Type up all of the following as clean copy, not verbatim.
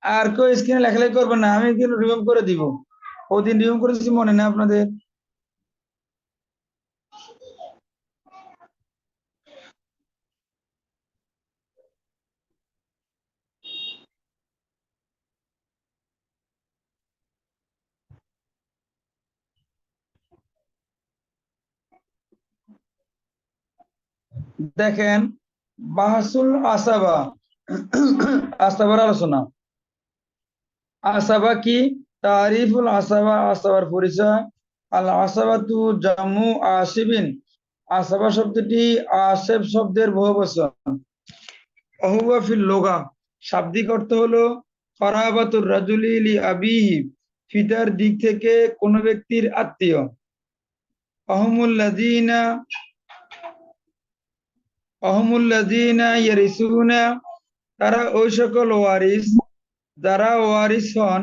আর কেউ স্ক্রিনে লেখালেখি করবে না, আমি কিন্তু রিমুভ করে দিব। ওদিন রিমুভ করেছি, মনে না আপনাদের? দেখেন, বাহাসুল আসাবা, আসাবার আলোচনা। আসাবা কি? তারিফুল আসাবা, আসাবার পরিচয়। আল আসাবাতু জামু আসিবিন, আসাবা শব্দটি আসেব শব্দের বহুবচন। অহুয়া ফিল লোগা, শাব্দিক অর্থ হলো করাবাতুর রাজুলি লি আবিহি, পিতার দিক থেকে কোন ব্যক্তির আত্মীয়। অহমুল্লাযীনা অহমুল্লাযীনা ইয়ারিসুনা, তারা ওই সকল ওয়ারিস যারা ওয়ারিস হন,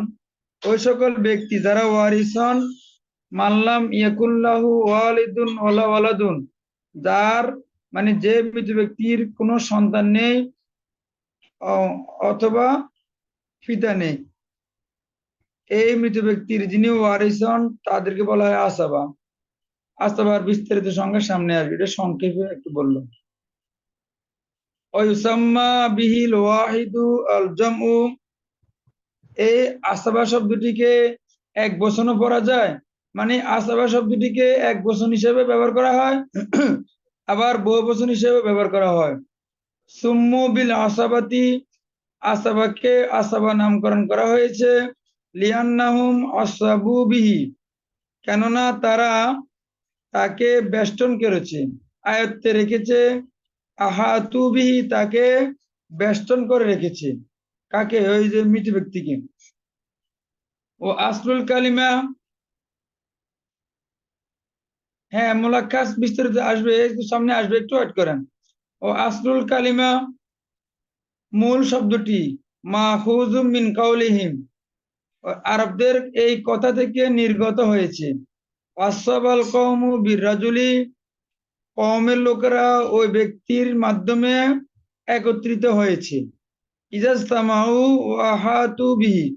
ওই সকল ব্যক্তি যারা ওয়ারিস হন। মাল্লাম ইয়াকুল্লাহু ওয়ালিদুন ওয়ালা ওয়ালাদুন, যার মানে যে মৃত ব্যক্তির কোনো সন্তান নেই অথবা পিতা নেই, এই মৃত ব্যক্তির যিনি ওয়ারিস হন তাদেরকে বলা হয় আসাবা। আসাবার বিস্তারিত সংখ্যা সামনে আসবে, এটা সংক্ষেপে একটু বললাম। ওয়ুসাম্মা বিহিল ওয়াহিদু আল জামউ, এই আসাবা শব্দটিকে এক বচনও পড়া যায়, মানে আসাবা শব্দটিকে এক বচন হিসেবে ব্যবহার করা হয়, আবার বহু বচন হিসেবে ব্যবহার করা হয়। সুম্মু বিল আসাবাতি, আসাবাকে আসাবা নামকরণ করা হয়েছে। লিয়ান্নাহুম আসাবু বিহি, কেননা তারা তাকে বেষ্টন করেছে, আয়ত্তে রেখেছে। আহাতু বিহি, তাকে বেষ্টন করে রেখেছে। কাকে? ওই যে মৃত ব্যক্তিকে। ও আসলুল কালিমা, হ্যাঁ মোলাক্কাস বিস্তারিত আসবে, একটু সামনে আসবে, একটু ওয়েট করেন। ও আসলুল কালিমা, মূল শব্দটি মাখুযুম মিন কাউলিহিম, আরবদের এই কথা থেকে নির্গত হয়েছে। আসাবাল কওমু বিররাজুলি, কওমের লোকেরা ওই ব্যক্তির মাধ্যমে একত্রিত হয়েছে। ইজাজতামাউ ওয়া আহাতু বিহি,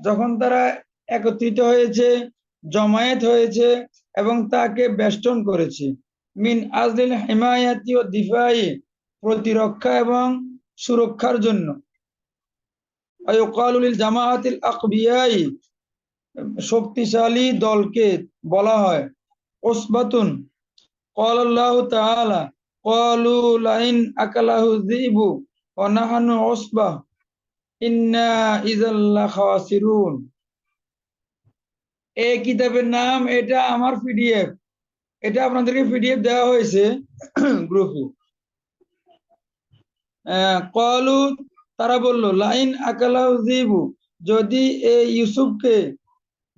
যখন তারা একত্রিত হয়েছে, জমায়েত হয়েছে এবং তাকে বেষ্টন করেছে। মিন আজলিল হিমায়াতি ও দিফাই, প্রতিরক্ষা এবং সুরক্ষার জন্য। ওয়ায়ুকালু লিল জামাআতিল আকবিয়াই, শক্তিশালী দলকে বলা হয় উসবাতুন। ক্বালাল্লাহু তাআলা ক্বালু লাইন আকালাহু যিবু ওয়া নাহনু উসবাহ ইন্না ইযাল লাখাসিরুন। এই কিতাবের নাম, এটা আমার পিডিএফ, এটা আপনাদেরকে পিডিএফ দেওয়া হয়েছে গ্রুপে। ক্বালু, তারা বলল, লাইন আকালাহু যিবু, যদি এই ইউসুফকে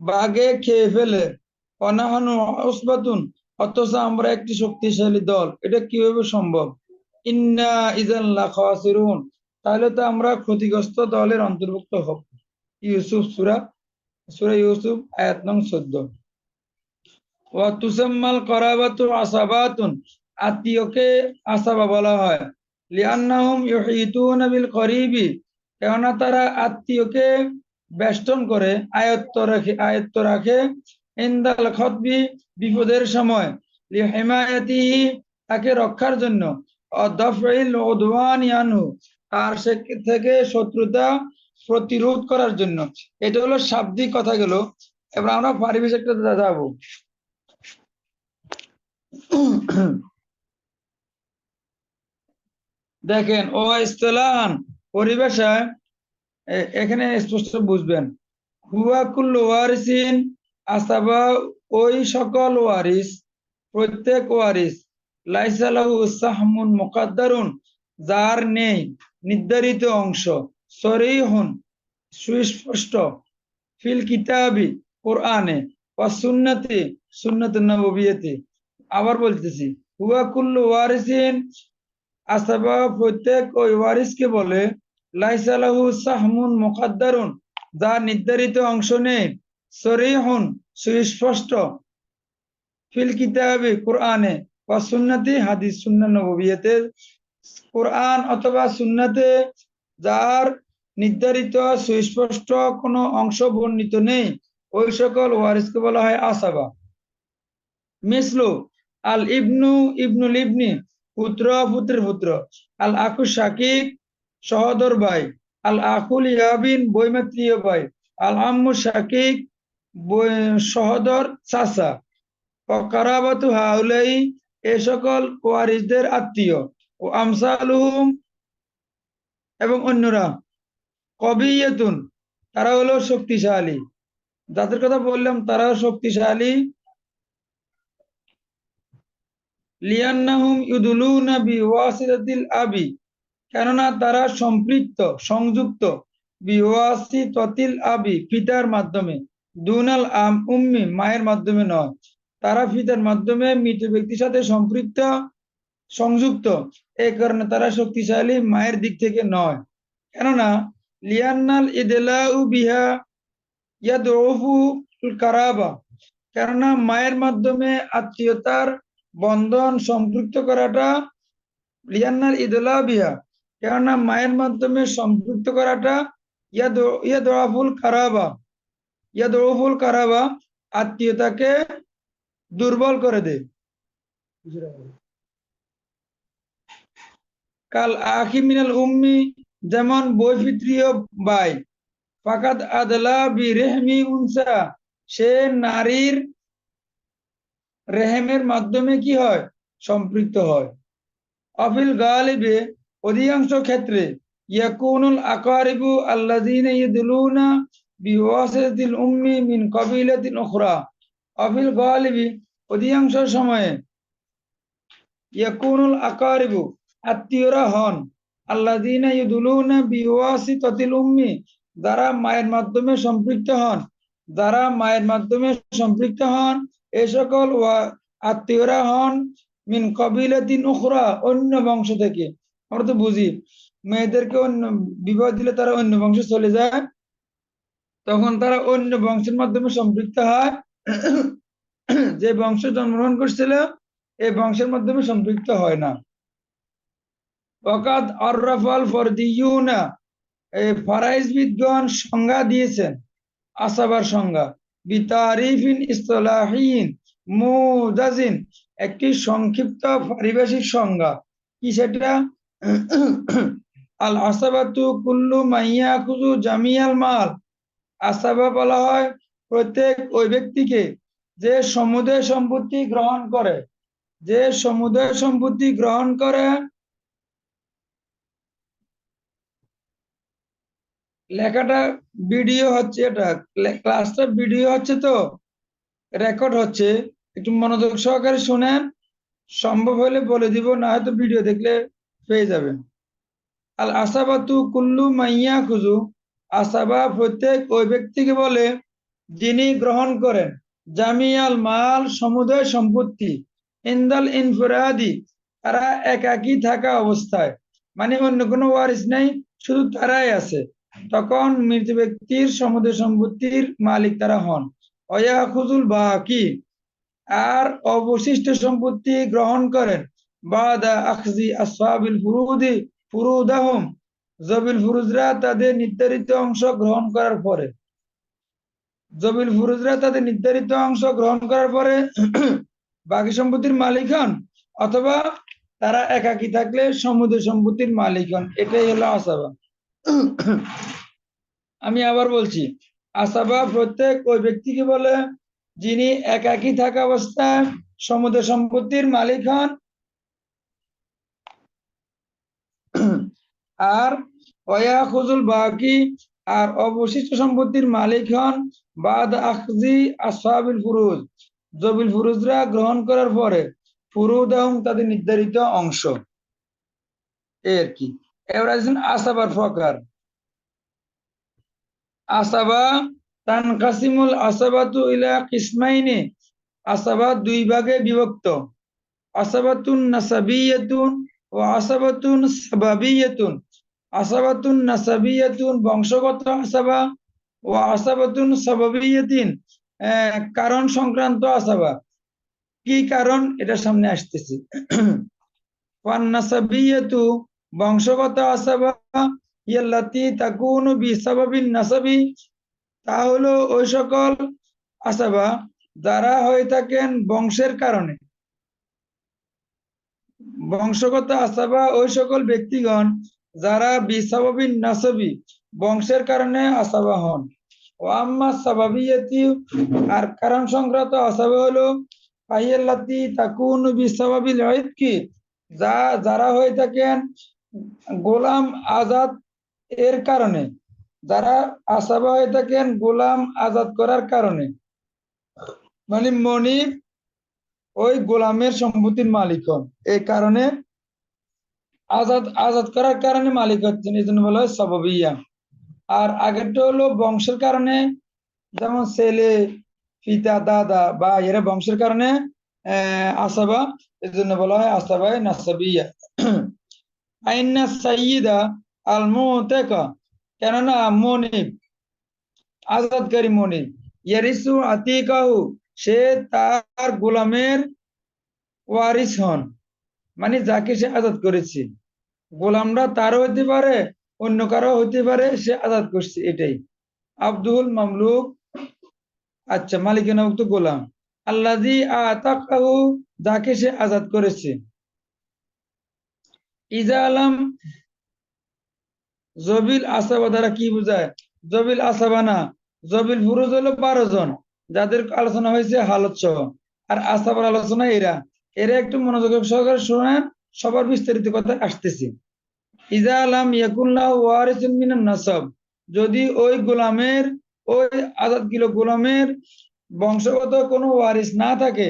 বাঘে খেয়ে ফেলে, অনাহানু উসবাতুন, অথচ আমরা একটি শক্তিশালী দল, এটা কিভাবে সম্ভব? ইন্না ইযাল লাখাসিরুন, তাহলে তো আমরা ক্ষতিগ্রস্ত দলের অন্তর্ভুক্ত হব। ইউসুফ সূরা, সূরা ইউসুফ আয়াত নং 14। ওয়া তুসাম্মাল করাবাতু আসাবাতুন, আত্মীয়কে আসাবা বলা হয়। লিআন্নাহুম ইউহিতুনা বিল করিবি, কেননা তারা আত্মীয়কে বেষ্টন করে, আয়ত্ত রাখে ইনদাল খতবি, বিপদের সময়। লিহিমায়াতিহি, তাকে রক্ষার জন্য। অদাফইল উদওয়ানি আনহু, আর সে থেকে শত্রুতা প্রতিরোধ করার জন্য। এটা হলো শাব্দিক কথা গেল। এবার আমরা পারিভাষিক একটা যাবো। দেখেন, ও ইস্তিলাহান, পরিভাষায় এখানে স্পষ্ট বুঝবেন। হুয়া কুল্লু ওয়ারিসিন আসাবা, ওই সকল ওয়ারিস, প্রত্যেক ওয়ারিস। লাইসা লাহু সাহমুন মুকাদ্দারুন, যার নেই নির্ধারিত অংশ। সরিহুন, সুস্পষ্ট। ফিল কিতাবি, কোরআনে। ওয়া সুন্নতি, সুন্নাত নববিয়্যতি। আবার বলতেছি, হুয়া কুল্লু ওয়ারিসিন আসাবা, প্রত্যেক ওই ওয়ারিসকে বলে। লাইসা লাহু সাহমুন মুকাদ্দারুন, যার নির্ধারিত অংশ নেই। সরিহুন, সুস্পষ্ট। ফিল কিতাবে, কোরআনে। ওয়া সুন্নতি, হাদিস সুন্নাহ নববিয়্যতে, কোরআন অথবা সুন্নাতে যার নির্ধারিত সুস্পষ্ট কোনো অংশ বর্ণিত নেই, ওই সকল ওয়ারিসকে বলা হয় আসাবা। মিসলু আল ইবনু ইবনুল ইবনি, পুত্র পুত্রের পুত্র, আল আখু শাকিক, সহোদর ভাই, আল আকুল ইয়াবিন, বৈমাত্রীয় ভাই, আল আম্মু শাকিক, সহোদর চাচা, কারাবাতু হাউলাই, এ সকল ওয়ারিসদের আত্মীয়, ও আমসালুহুম, এবং অন্যরা, কবিয়তুন, তারা হলো শক্তিশালী, যাদের কথা বললাম তারা শক্তিশালী, লিয়ান্নাহুম ইউদুলুনা বিওয়াসিতাতিল আবি, কেননা তারা সম্পৃক্ত সংযুক্ত, বিওয়াসিতাতিল আবি, পিতার মাধ্যমে, দুনাল উম্মি, মায়ের মাধ্যমে নয়। তারা পিতার মাধ্যমে মৃত ব্যক্তির সাথে সম্পৃক্ত সংযুক্ত, এই কারণে তারা শক্তিশালী, মায়ের দিক থেকে নয়। কেননা লিয়ান্নাল ইদলাউ বিহা ইয়াদউফু কারাবা, কেননা মায়ের মাধ্যমে আত্মীয়তার বন্ধন সম্পৃক্ত করাটা, লিয়ান্নাল ইদলা বিহা, কেননা মায়ের মাধ্যমে সম্পৃক্ত করাটা, ইয়াদউফুল কারাবা, ইয়াদউফুল কারাবা, আত্মীয়তাকে দুর্বল করে দেয়। কাল আখি মিনাল উম্মি, যেমন বৈপিত্রীয় ভাই, ফাকাদ আদলা বি রেহমি উনসা, সে নারীর রেহেমের মাধ্যমে কি হয়, সম্পৃক্ত হয়। অফিল গালিবে, অধিকাংশ ক্ষেত্রে, ইয়াকুনুল আকারিবু আল্লাযীনা ইয়াদুলুনা বিওয়াসিতাতিল উম্মি মিন কাবিলাতিন উখরা, অফিল গালিবি, অধিকাংশ সময়ে, ইয়াকুনুল আকারিবু, আত্মীয়রা হন, আল্লাযীনা ইয়াদুলুনা বিওয়াসিতাতিল উম্মি, যারা মায়ের মাধ্যমে সম্পৃক্ত হন, যারা মায়ের মাধ্যমে সম্পৃক্ত হন, এই সকল আত্মীয়রা হন মিন কবিলাতিন উখরা, অন্য বংশ থেকে। আমরা তো বুঝি মেয়েদেরকে অন্য বিবাহ দিলে তারা অন্য বংশে চলে যায়, তখন তারা অন্য বংশের মাধ্যমে সম্পৃক্ত হয়, যে বংশ জন্মগ্রহণ করছিল এই বংশের মাধ্যমে সম্পৃক্ত হয় না। ওয়াকাদ আররাফাল ফরদিয়ুনা, এই ফারাইজবিদগণ সংজ্ঞা দিয়েছেন আসাবার সংজ্ঞা, বিতারিফিন ইসতিলাহিন মুজাজিন, একটি সংক্ষিপ্ত পারিভাষিক সংজ্ঞা। কি সেটা? আল আসাবাতু কুল্লু মাইয়াকুযু জামিয়াল মাল, আসাবা বলা হয় প্রত্যেক ওই ব্যক্তিকে যে সমুদয় সম্পত্তি গ্রহণ করে, যে সমুদয় সম্পত্তি গ্রহণ করে। লেখাটা ভিডিও হচ্ছে, এটা ক্লাসটা ভিডিও হচ্ছে, তো রেকর্ড হচ্ছে, একটু মনোযোগ সহকারে শুনেন, সম্ভব হলে বলে দিব, না হয়তো ভিডিও দেখলে পেয়ে যাবেন। আল আসাবাতু কুল্লু মাইয়া খুজু, আসাবা প্রত্যেক ওই ব্যক্তিকে বলে যিনি গ্রহণ করেন, জামিয়াল মাল, সমুদয় সম্পত্তি, ইনদাল ইনফিরাদি, তারা একাকী থাকা অবস্থায়, মানে অন্য কোনো ওয়ারিস নেই, শুধু তারাই আছে, তখন মৃত ব্যক্তির সমুদয় সম্পত্তির মালিক তারা হন। অয়াখুজুল বাকি, আর অবশিষ্ট সম্পত্তি গ্রহণ করেন, বাদা আখজি আসহাবিল ফুরুদি ফুরুদাহুম, জবিল ফুরুজরা তাদের নির্ধারিত অংশ গ্রহণ করার পরে, জবিল ফুরুজরা তাদের নির্ধারিত অংশ গ্রহণ করার পরে বাকি সম্পত্তির মালিক হন, অথবা তারা একাকী থাকলে সমুদয় সম্পত্তির মালিক হন। এটাই হলো আসাবা। আমি আবার বলছি, আসাবা প্রত্যেক ওই ব্যক্তিকে বলে যিনি একাকী থাকা অবস্থায় সমুদয় সম্পত্তির মালিক হন, আর ওয়াখুজুল বাকি, আর অবশিষ্ট সম্পত্তির মালিক হন বাদ আখজি আসহাবিল ফুরুজ, জবিল ফুরুজরা গ্রহণ করার পরে, ফুরুদাহুম, তাদের নির্ধারিত অংশ। এর কি এবার আসাবার প্রকার। আসাবা তানকাসিমুল আসাবাতু ইলা কিসমাইনি, আসাবা দুই ভাগে বিভক্ত, আসাবাতুন নাসাবিয়াতুন ও আসাবাতুন সাবাবিয়াতুন। আসাবাতুন নাসাবিয়াতুন বংশগত আসাবা, ও আসাবাতুন সাবাবিয়াতিন কারণ সংক্রান্ত আসাবা। কি কারণ, এটা সামনে আসতেছে। ফান নাসাবিয়াতু বংশগত আসাবা, ইয়াল্লাতি তাকুনু বিসাবাবিন নাসাবি, তা হলো ওই সকল আসাবা যারা হয়ে থাকেন বংশের কারণে। বংশগত আসাবা ওই সকল ব্যক্তিগণ যারা বিসাবাবিন নাসাবি বংশের কারণে আসাবা হন। ও আম্মা সাবাবিয়াতি, আর কারণ সংক্রান্ত আসাবা হলো ফাহিয়াল্লাতি তাকুনু বিসাবাবিল ইতকি, যারা হয়ে থাকেন গোলাম আজাদ এর কারণে, যারা আসাবা হয়ে থাকেন গোলাম আজাদ করার কারণে, মানে মনিব ওই গোলামের সম্পত্তির মালিক হন, এই কারণে আজাদ আজাদ করার কারণে মালিক হচ্ছেন, এই জন্য বলা হয় সাবাবিয়া। আর আগেরটা হলো বংশের কারণে, যেমন ছেলে, পিতা, দাদা বা এরা বংশের কারণে আসাবা, এই জন্য বলা হয় আসাবায়ে নাসাবিয়া। আইন্না সাইয়্যিদা আল মুতাকা, কেননা মনিব আজাদকারী মনিব, ইয়ারিসু আতিকাহু, সে তার গোলামের ওয়ারিস হন, মানে যাকে সে আজাদ করেছে। গোলামরা তারও হতে পারে, অন্য কারো হতে পারে, সে আজাদ করছে, এটাই আব্দুল মামলুক। আচ্ছা, মালিকানাভুক্ত গোলাম। আল্লাযী আতাকাহু, যাকে সে আজাদ করেছে। ইজা আলাম, জবিল আসাবা দ্বারা কি বোঝায়? জবিল আসাবা না, জবিল ফুরুজ হলো 12 জন, যাদের আলোচনা হয়েছে হালত সহ। আর আসাবার আলোচনা এরা এরা একটু মনোযোগ সহকারে শোনেন, সবার বিস্তারিত কথা আসতেছে। ইজা আলাম ইয়াকুল্লাহ ওয়ারিসুন মিনান নাসাব, যদি ওই গোলামের, ওই আজাদকৃত গোলামের বংশগত কোনো ওয়ারিস না থাকে,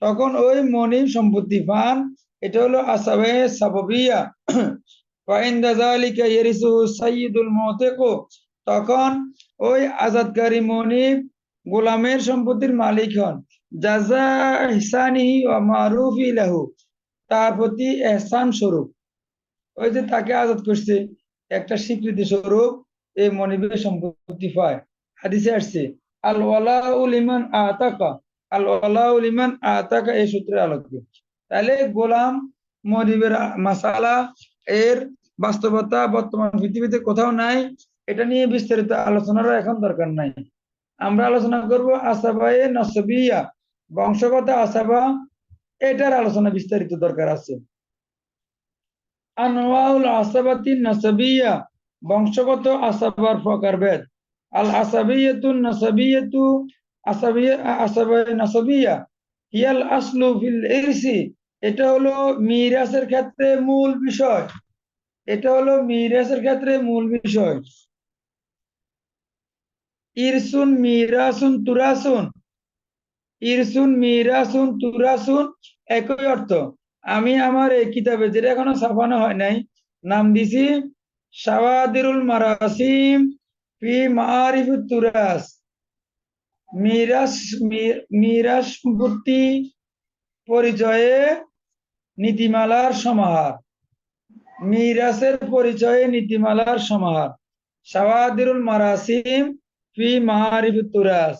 তখন ওই মনিব সম্পত্তি পান, এটা হলো আসাবে সাবাবিয়া। ওয়াইন্দা যালিকা ইয়ারিসুহু সাইয়্যিদুল মুতাক, তখন ওই আজাদকারী মনিব গোলামের সম্পত্তির মালিক হন। জাযা ইহসানিহি ওয়া মারুফি লাহু, তার প্রতি এহসান স্বরূপ, ওই যে তাকে আজাদ করছে, একটা স্বীকৃতি স্বরূপ এই মনিবের সম্পত্তি পায়। হাদিসে আসছে আল ওয়ালাউ লিমান আতাকা, আল ওয়ালাউ লিমান আতাকা, এই সূত্রের আলোকে। তাহলে গোলাম মনিবের মাসালা এর বাস্তবতা বর্তমান পৃথিবীতে কোথাও নাই, এটা নিয়ে বিস্তারিত আলোচনারও এখন দরকার নাই। আমরা আলোচনা করব আসাবায়ে নাসাবিয়া, বংশগত আসাবা, এটার আলোচনা বিস্তারিত দরকার আছে। আনওয়াউল আসাবাতি নাসাবিয়া, বংশগত আসাবার প্রকারভেদ। আল আসাবিয়াতুন নাসাবিয়াতু, আসাবায়ে নাসাবিয়া হিয়াল আসলু ফিল ইরসি, এটা হলো মিরাসের ক্ষেত্রে মূল বিষয়, এটা হলো মিরাসের ক্ষেত্রে মূল বিষয়। ইরসুন মিরাসুন তুরাসুন, ইরসুন মিরাসুন তুরাসুন একই অর্থ। আমি আমার এই কিতাবে, যেটা এখনো ছাপানো হয় নাই, নাম দিছি শাওয়াদিরুল মারাসিম ফি মাআরিফুত তুরাস, মিরাস, মিরাস সম্পত্তি পরিচয়ে নীতিমালার সমাহার, মিরাসের পরিচয়ে নীতিমালার সমাহার। শাওয়াদিরুল মারাসিম ফি মাআরিফুত তুরাস,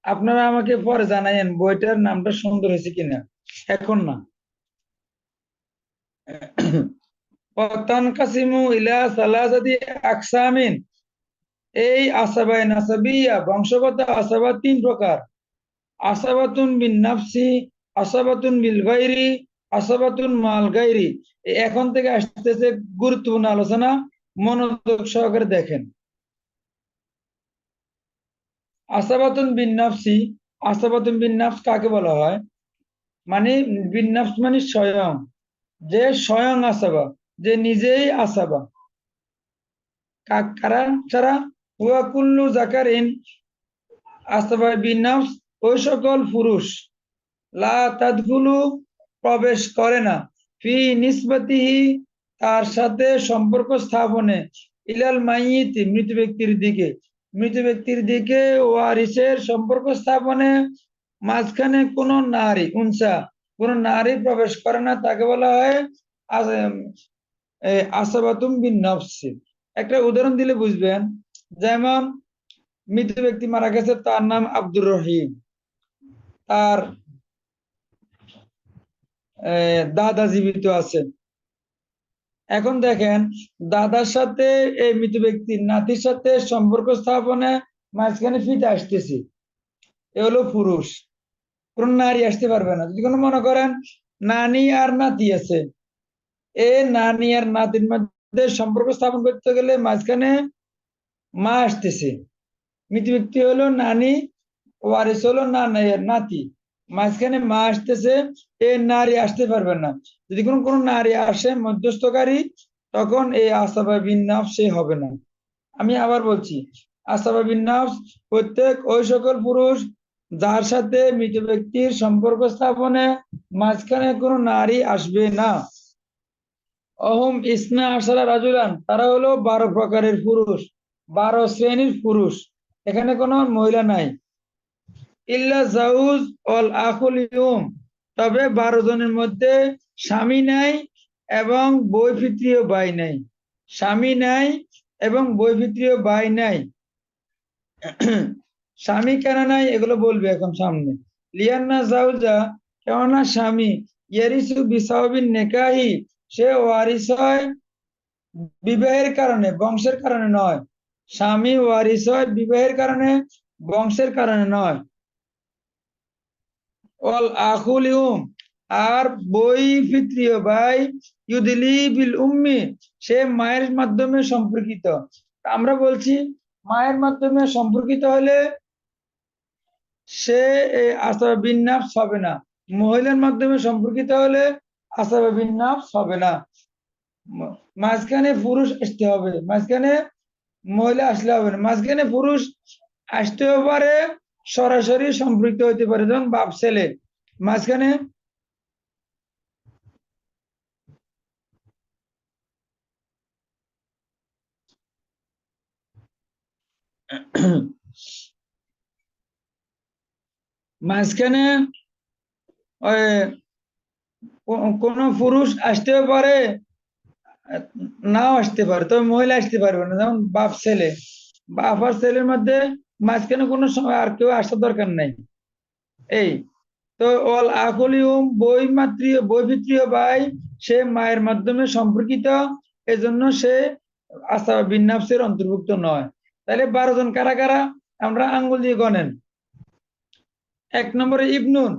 আপনারা আমাকে পরে জানায়েন বইটার নামটা সুন্দর হয়েছে কিনা, এখন না। তানকাসিমু ইলা সালাসাতি আকসামিন, এই আসাবায়ে নাসাবিয়া বংশগত আসাবা 3 প্রকার। আসাবাতুন বিন নাফসি, আসাবাতুন বিল গায়রি, আসাবাতুন মাল গায়রি। এখন থেকে আসতেছে গুরুত্বপূর্ণ আলোচনা, মনোযোগ সহকারে দেখেন। আসাবাতুন বিন নাফসি, আসাবাতুন বিন নাফস কাকে বলা হয়? মানে বিন নাফস মানে স্বয়ং, যে স্বয়ং আসাবা, যে নিজেই আসাবা। কারা ছাড়া? হুয়া কুল্লু জাকারিন, আসাবা বিন নাফস ওই সকল পুরুষ, লা তাদখুলু প্রবেশ করে না, ফি নিসবাতিহি তার সাথে সম্পর্ক স্থাপনে, ইলাল মাইয়িত মৃত ব্যক্তির দিকে, মৃত ব্যক্তির দিকে ওয়ারিসের সম্পর্ক স্থাপনে মাঝখানে কোন নারী, উনসা, কোন নারী প্রবেশ করে না, তাকে বলা হয় আসাবাতুম বিন নফসি। একটা উদাহরণ দিলে বুঝবেন, যেমন মৃত ব্যক্তি মারা গেছে, তার নাম আব্দুর রহিম, তার দাদা জীবিত আছেন, এখন দেখেন, দাদার সাথে এই মৃত ব্যক্তির নাতির সাথে সম্পর্ক স্থাপনে মাঝখানে ফিতে আসতেছি, এ হলো পুরুষ। কোন নারী আসতে পারবে না। যদি কোনো মনে করেন নানি আর নাতি আছে, এ নানি আর নাতির মধ্যে সম্পর্ক স্থাপন করতে গেলে মাঝখানে মা আসতেছে। মৃত ব্যক্তি হলো নানি, ওয়ারিস হলো নাতি, মাঝখানে মা আসতেছে, এ নারী আসতে পারবে না। যদি কোনো নারী আসে মধ্যস্থকারী, তখন এই আসাবা বিন নাফস সে হবে না। আমি আবার বলছি, আসাবা বিন নাফস প্রত্যেক ওই সকল পুরুষ যার সাথে মৃত ব্যক্তির সম্পর্ক স্থাপনে মাঝখানে কোনো নারী আসবে না। অহম ইসনা আশারা রাজুলান, তারা হলো 12 প্রকারের পুরুষ, 12 শ্রেণীর পুরুষ। এখানে কোনো মহিলা নাই। ইল্লা জাউজ অল আখুল ইউম, তবে 12 জনের মধ্যে স্বামী নাই এবং বৈপিত্রীয় ভাই নাই। স্বামী নাই এবং বৈপিত্রীয় ভাই নাই। স্বামী কেন নাই এগুলো বলবে এখন সামনে। লিয়ান্না জাউজা, কেননা স্বামী, ইয়ারিসু বিসাওবিন নেকাহি, সে ওয়ারিস হয় বিবাহের কারণে, বংশের কারণে নয়। স্বামী ওয়ারিস হয় বিবাহের কারণে, বংশের কারণে নয়। অল আখুল ইউম, আর বই পিতৃয় ভাই, ইউদিলি বিল উম্মি, সে মায়ের মাধ্যমে সম্পর্কিত। আমরা বলছি মায়ের মাধ্যমে সম্পর্কিত হলে সে আসাবা বিন নাফস হবে না। মহিলার মাধ্যমে সম্পর্কিত হলে আসাবা বিন নাফস হবে না। মাঝখানে পুরুষ আসতে হবে, মাঝখানে মহিলা আসলে হবে না। মাঝখানে পুরুষ আসতেও পারে, সরাসরি সম্পৃক্ত হতে পারে, যেমন বাপ ছেলে মাঝখানে। মাঝখানে কোন পুরুষ আসতেও পারে, নাও আসতে পারে, তবে মহিলা আসতে পারবে না। যেমন বাপ ছেলে, বাপ আর ছেলের মধ্যে মাঝখানে কোনো সময় আর কেউ আসার দরকার নাই। এই তো অল আকুলিউম, বৈপিত্রীয় ভাই, সে মায়ের মাধ্যমে সম্পর্কিত, এজন্য সে আসাবা বিন নাফসের অন্তর্ভুক্ত নয়। তাহলে 12 জন কারা কারা? আমরা আঙ্গুল দিয়ে গণেন। 1 নম্বরে ইবনুন,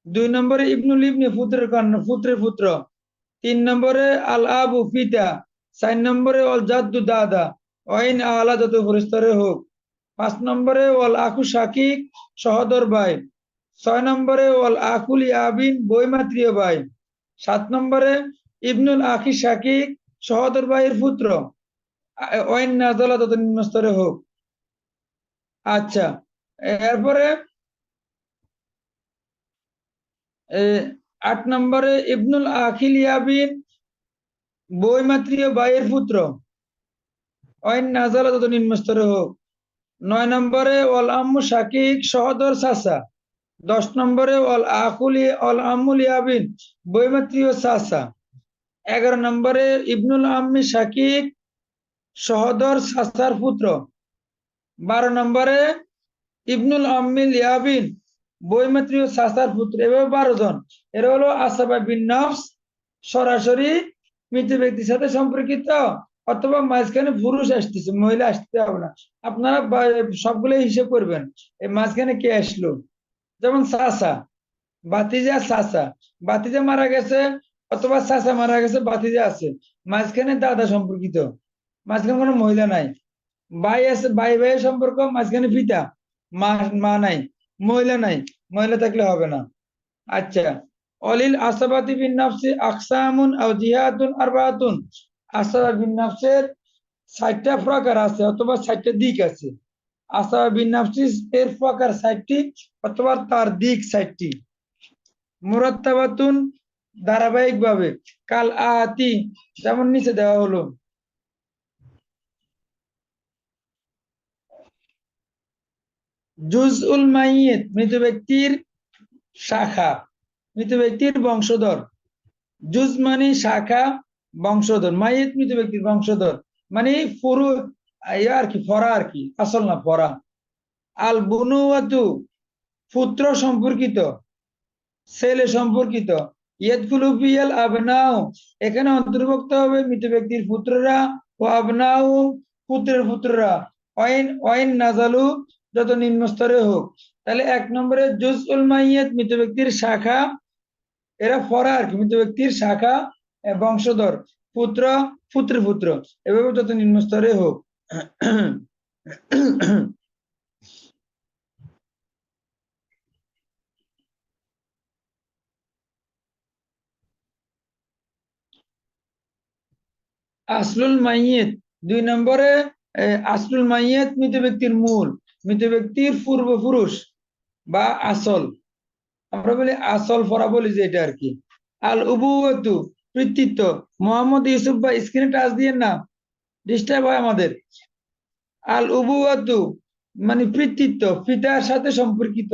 2 নম্বরে ইবনুল ইবনি, পুত্রের কন্যা, পুত্রের পুত্র। 3 নম্বরে আল আবু, পিতা। 4 নম্বরে অল জাদ্দু, দাদা, ওয়াইন আলা, যত পরিস্তরে হোক। 5 নম্বরে ওয়াল আখু শাকিক, সহদর ভাই। 6 নম্বরে ওয়াল আকুলি আবিন, বৈমাত্রীয় ভাই। 7 নম্বরে ইবনুল আখি শাকিক, সহদর ভাইয়ের পুত্র, ওয়াইন নাজালা, যত নিম্ন স্তরে হোক। আচ্ছা, এরপরে 8 নম্বরে ইবনুল আখিল ইয়াবিন, বৈমাত্রীয় ভাইয়ের পুত্র, ওয়াইন নাজালা, যত নিম্ন স্তরে হোক। 9 নম্বরে ওয়াল আম্মু শাকিক, সহদর চাচা। 10 নম্বরে অল আম্মুল ইয়াবিন, বৈমাত্রীয় চাচা। 11 নম্বরে ইবনুল আম্মি শাকিক, সহদর চাচার পুত্র। 12 নম্বরে ইবনুল আম্মিল ইয়াবিন, বৈমাত্রীয় চাচার পুত্র। এভাবে 12 জন। এরা হলো আসাবা বিন নফস, সরাসরি মৃত ব্যক্তির সাথে সম্পর্কিত, অথবা মাঝখানে পুরুষ আসতেছে, মহিলা আসতে হবে না। আপনারা সবগুলো হিসেব করবেন, এই মাঝখানে কে আসলো। যেমন চাচা, বাতিজা, চাচা, বাতিজা মারা গেছে অথবা চাচা মারা গেছে, বাতিজা আছে, মাঝখানে দাদা সম্পর্কিত, মাঝখানে কোনো মহিলা নাই। ভাই আছে, ভাই ভাইয়ের সম্পর্ক, মাঝখানে পিতা, মা মা নাই, মহিলা নাই, মহিলা থাকলে হবে না। আচ্ছা, অলিল আসাবাতি বিন নাফসি আকসামুন আও জিহাতুন আরবাতুন, আসাবা বিন নাফসের 60টা প্রকার আছে অথবা 60টা দিক আছে। আসাবা বিন নাফসি এর প্রকার 60টি অথবা তার দিক 60টি। মুরাত্তাবাতুন, ধারাবাহিক ভাবে, কাল আতি, যেমন নিচে দেওয়া হলো। জুজউল মাইয়িত, মৃত ব্যক্তির শাখা, মৃত ব্যক্তির বংশধর। জুজ মানে শাখা, বংশধর। মাইয়িত মৃত ব্যক্তির বংশধর, মানে পুরু, আর কি, ফরা আর কি, আসল না, ফরা। আল বুনুয়াতু, পুত্র সম্পর্কিত, ছেলে সম্পর্কিত। ইয়াদখুলু ফিল আবনাউ, এখানে অন্তর্ভুক্ত হবে মৃত ব্যক্তির পুত্ররা, ও আবনাউ পুত্রের পুত্ররা, ওয়াইন ওয়াইন নাজালু যত নিম্ন স্তরে হোক। তাহলে 1 নম্বরে জুজউল মাইয়াত মৃত ব্যক্তির শাখা, এরা ফরা আর কি, মৃত ব্যক্তির শাখা বংশধর, পুত্র পুত্রের পুত্র, এভাবে যত নিম্ন স্তরে হোক। আসলুল মাইয়িত 2 নম্বরে, আসলুল মাইয়িত মৃত ব্যক্তির মূল, মৃত ব্যক্তির পূর্বপুরুষ বা আসল, আমরা বলি আসল ফরা বলি যে এটা আর কি। আল উবুওয়াতু পিতৃত্ব, মোহাম্মদ ইউসুফ বা স্ক্রিনে টাচ দিয়ে না, ডিস্টার্ব হয় আমাদের। আল উবুওয়াতু মানে পিতৃত্ব, পিতার সাথে সম্পর্কিত।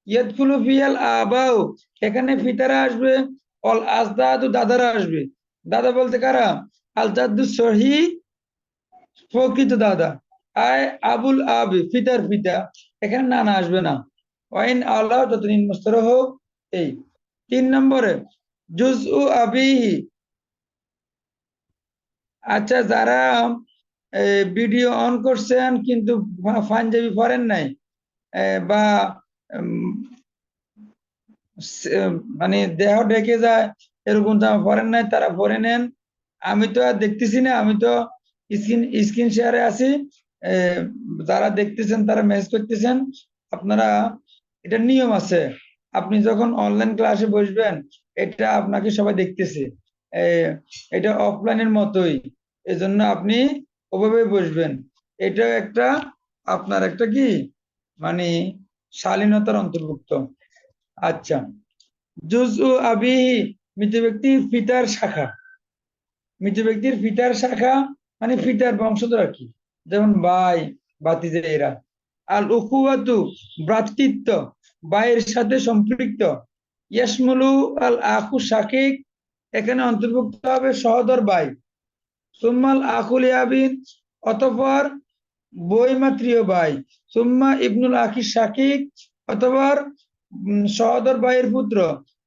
ইয়াদখুলু ফিয়াল আবাউ, এখানে পিতারা আসবে, অল আজদাদু দাদারা আসবে। দাদা বলতে কারা? আল জাদ্দু সহি প্রকৃত দাদা, আয় আবুল আবি পিতার পিতা, এখানে নানা আসবে না। ওয়াইন আল্লাহ যত নিম্ন স্তরে হোক। এই 3 নম্বরে জুজউ আবিহি, আচ্ছা যারা ভিডিও অন করছেন কিন্তু পাঞ্জাবি পড়েন নাই, বা উম, মানে দেহ ঢেকে যায় এরকম জামা পরেন নাই, তারা পরে নেন। আমি তো আর দেখতেছি না, আমি তো স্ক্রিন স্ক্রিন শেয়ারে আছি। আহ, যারা দেখতেছেন তারা মেসেজ করতেছেন। আপনারা, এটা নিয়ম আছে, আপনি যখন অনলাইন ক্লাসে বসবেন, এটা আপনাকে সবাই দেখতেছে, আহ, এটা অফলাইনের মতোই, এজন্য আপনি ওভাবে বসবেন। এটা একটা আপনার একটা কি মানে শালীনতার অন্তর্ভুক্ত। আচ্ছা, জুজউ আবিহি মৃত ব্যক্তির পিতার শাখা, মৃত ব্যক্তির পিতার শাখা মানে পিতার বংশধর আর কি, যেমন ভাই ভাতিজা এরা। আল উখুয়াতু ভ্রাতৃত্ব, ভাইয়ের সাথে সম্পৃক্ত। ইয়াসমুলু আল আখু শাকিক, এখানে অন্তর্ভুক্ত হবে সহোদর ভাই। সুম্মাল আখুল ইয়াবিন, অতঃপর বৈমাত্রীয় ভাই। সুম্মা ইবনুল আখি শাকিক, অতঃপর সহোদর ভাইয়ের পুত্র।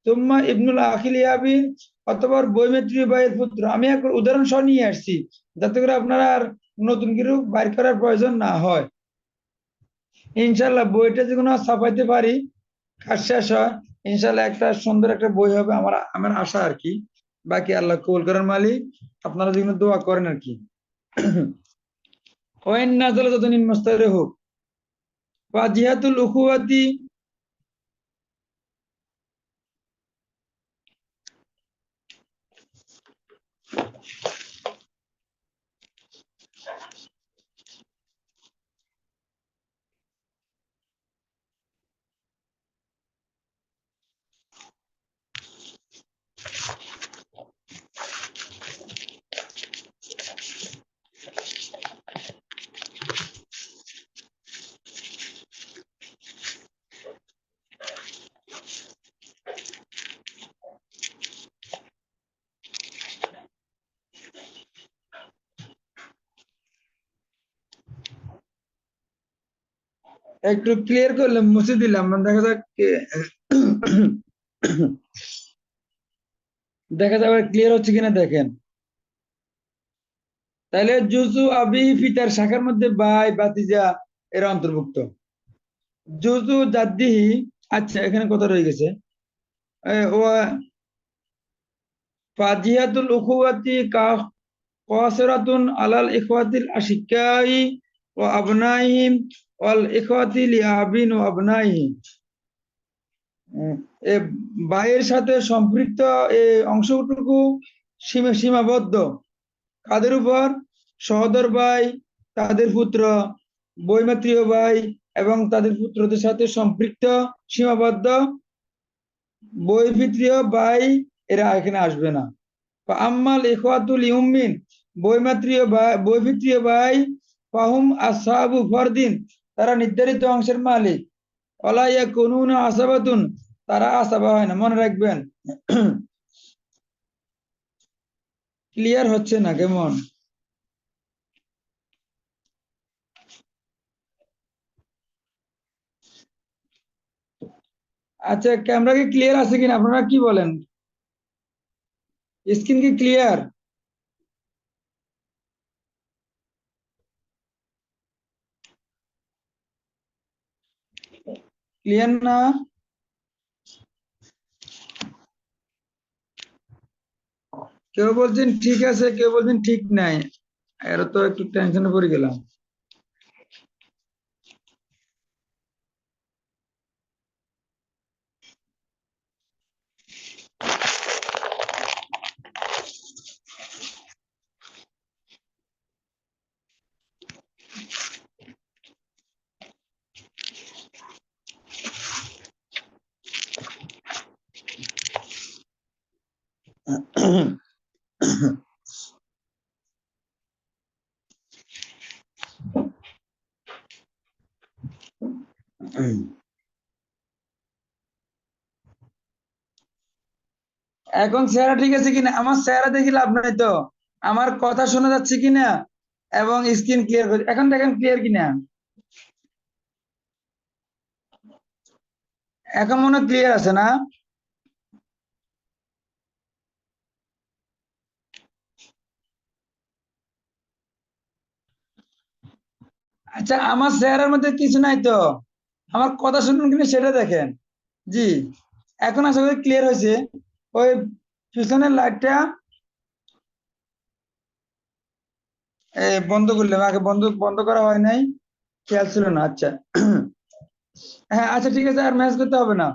সুম্মা ইবনুল আখিল ইয়াবিন, অতঃপর বৈমাত্রীয় ভাইয়ের পুত্র। আমি এক উদাহরণ সহ নিয়ে আসছি, যাতে করে আপনারা আর নতুন কিছু বাইর করার প্রয়োজন না হয়। ইনশাল্লাহ বইটা যে কোনো ছাপাইতে পারি, কাজ শেষ হয়, ইনশাল্লাহ একটা সুন্দর একটা বই হবে, আমার আমার আশা আর কি। বাকি আল্লাহ কবুল করার মালিক, আপনারা যেগুলো দোয়া করেন আর কি। ওয়াইন নাজালা যত নিম্ন স্তরে হোক। ফাজিহাতুল উখুয়াতি, একটু ক্লিয়ার করলাম, মুছে দিলাম, দেখা যাক দেখা যাবে ক্লিয়ার হচ্ছে কিনা দেখেন। তাহলে জুজু আবি পিতার শাখার মধ্যে ভাই ভাতিজা এরা অন্তর্ভুক্ত। জুজু জাদ্দিহি, আচ্ছা এখানে কথা রয়ে গেছে। ফাজিহাতুল উখুয়াতি কাসরাতুন আলাল ইখওয়াতিল আশিকাই ওয়া আবনাইহিম ওয়াল ইখওয়াতি লিআবিন ওয়া আবনাইহিম। এ ভাইয়ের সাথে সম্পৃক্ত এই অংশটুকু সীমাবদ্ধ কাদের উপর? সহোদর ভাই, তাদের পুত্র, বৈমাত্রীয় ভাই এবং তাদের পুত্রদের সাথে সম্পৃক্ত সীমাবদ্ধ বৈপিত্রীয় ভাই, এরা এখানে আসবে না। আম্মাল ইখওয়াতুল ইউমিন, বৈমাত্রীয় ভাই বৈপিত্রীয় ভাই, ফাহুম আসহাবু ফরদিন, তারা নির্ধারিত অংশের মালিক। ওয়ালা ইয়াকুনুনা আসাবাতুন, তারা আসাবা হয় না, মনে রাখবেন। ক্লিয়ার হচ্ছে না কেমন? আচ্ছা ক্যামেরা কি ক্লিয়ার আছে কিনা, আপনারা কি বলেন? স্ক্রিন কি ক্লিয়ার? ক্লিয়ার না? কেউ বলছেন ঠিক আছে, কেউ বলছেন ঠিক নাই। এর তো একটু টেনশনে পড়ে গেলাম। এখন চেহারা ঠিক আছে কিনা? আমার চেহারা দেখি লাভ নাই তো, আমার কথা শোনা যাচ্ছে কিনা এবং স্ক্রিন ক্লিয়ার, এখন দেখেন ক্লিয়ার কিনা? এখন মনে ক্লিয়ার আছে না? আচ্ছা, আমার চেহারার মধ্যে কিছু নাই তো, আমার কথা শুনুন কিনা সেটা দেখেন। জি, এখন আশা করি ক্লিয়ার হয়েছে। ওই পিছনের লাইটটা বন্ধ করলাম, আগে বন্ধ বন্ধ করা হয় নাই, খেয়াল ছিল না। আচ্ছা। হ্যাঁ, আচ্ছা ঠিক আছে, আর ম্যাচ করতে হবে না।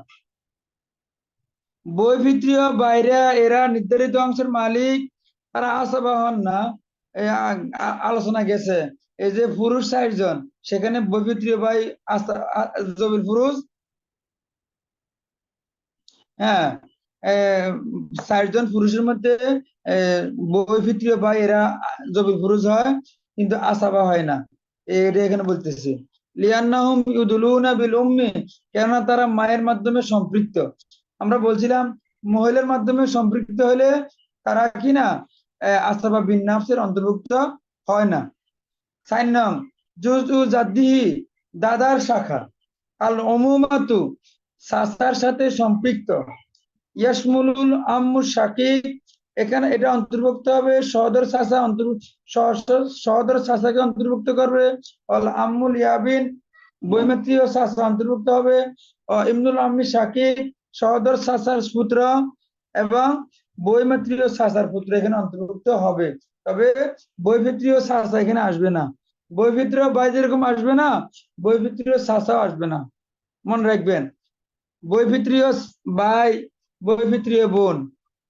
বৈচিত্র্য বাইরে এরা নির্ধারিত অংশের মালিক, তারা আসাবা হন না। এই আলোচনা গেছে, এই যে পুরুষ 60 জন, সেখানে বৈচিত্র্য ভাই জবির পুরুষ। হ্যাঁ, 60 জন পুরুষের মধ্যে বৈচিত্র্য ভাই এরা জবির পুরুষ হয়, কিন্তু আসাবা হয় না। এটা এখানে বলতেছি। লিয়ান্নাহুম ইউদুলুনা বিল উম্মি, কেননা তারা মায়ের মাধ্যমে সম্পৃক্ত। আমরা বলছিলাম মহিলার মাধ্যমে সম্পৃক্ত হলে তারা কি না আসাবা বিন নাফসের অন্তর্ভুক্ত হয় না। 4 নং, জুজু জাদ্দিহি, দাদার শাখা। আল উমুমাতু, চাচার সাথে সম্পৃক্ত। ইয়াসমুলুল আম্মু শাকিক, এখানে এটা অন্তর্ভুক্ত হবে সহদর চাচা, সহদর চাচাকে অন্তর্ভুক্ত করবে। অল আম্মুল ইয়াবিন, বৈমাত্রীয় চাচা অন্তর্ভুক্ত হবে। ইবনুল আম্মি শাকিক, সহদর চাচার পুত্র এবং বৈমাত্রীয় চাচার পুত্র এখানে অন্তর্ভুক্ত হবে। তবে বৈপিত্রীয় চাচা এখানে আসবে না। বৈপিত্রীয় ভাই যেরকম আসবে না, বৈপিত্রীয় চাচাও আসবে না, মনে রাখবেন। বৈপিত্রীয় ভাই, বৈপিত্রীয় বোন,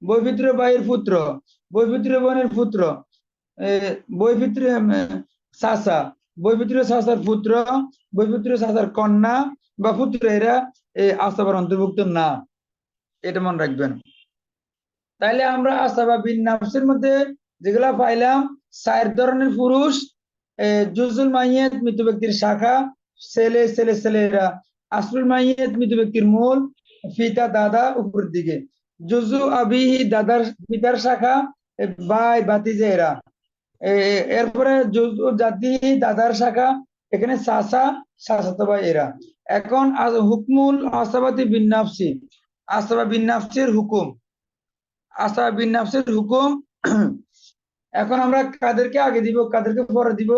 বৈপিত্রীয় ভাইয়ের পুত্র, বৈপিত্রীয় বোনের পুত্র, বৈপিত্রীয় চাচা, বৈপিত্রীয় চাচার পুত্র, বৈপিত্রীয় চাচার কন্যা বা পুত্র, এরা এই আস্তাবার অন্তর্ভুক্ত না, এটা মনে রাখবেন। তাইলে আমরা আসাবা বিন নাফসের মধ্যে যেগুলা পাইলাম, 4 ধরনের পুরুষ, জুজুল মাইয়াত মৃত ব্যক্তির শাখা, ছেলে ছেলে ছেলেরা, আসলুল মাইয়াত মৃত ব্যক্তির মূল, পিতা দাদা উপরের দিকে, জুজু আবিহি দাদার পিতার শাখা, ভাই ভাতিজা এরা। এরপরে জুজু জাতি দাদার শাখা, এখানে চাচা চাচাতো ভাই এরা। এখন হুকমুল আসাবাতি বিন নাফসি, আসাবা বিন নাফসির হুকুম, আসাবা বিন নাফসির হুকুম। এখন আমরা কাদেরকে আগে দিব, কাদেরকে পরে দিব,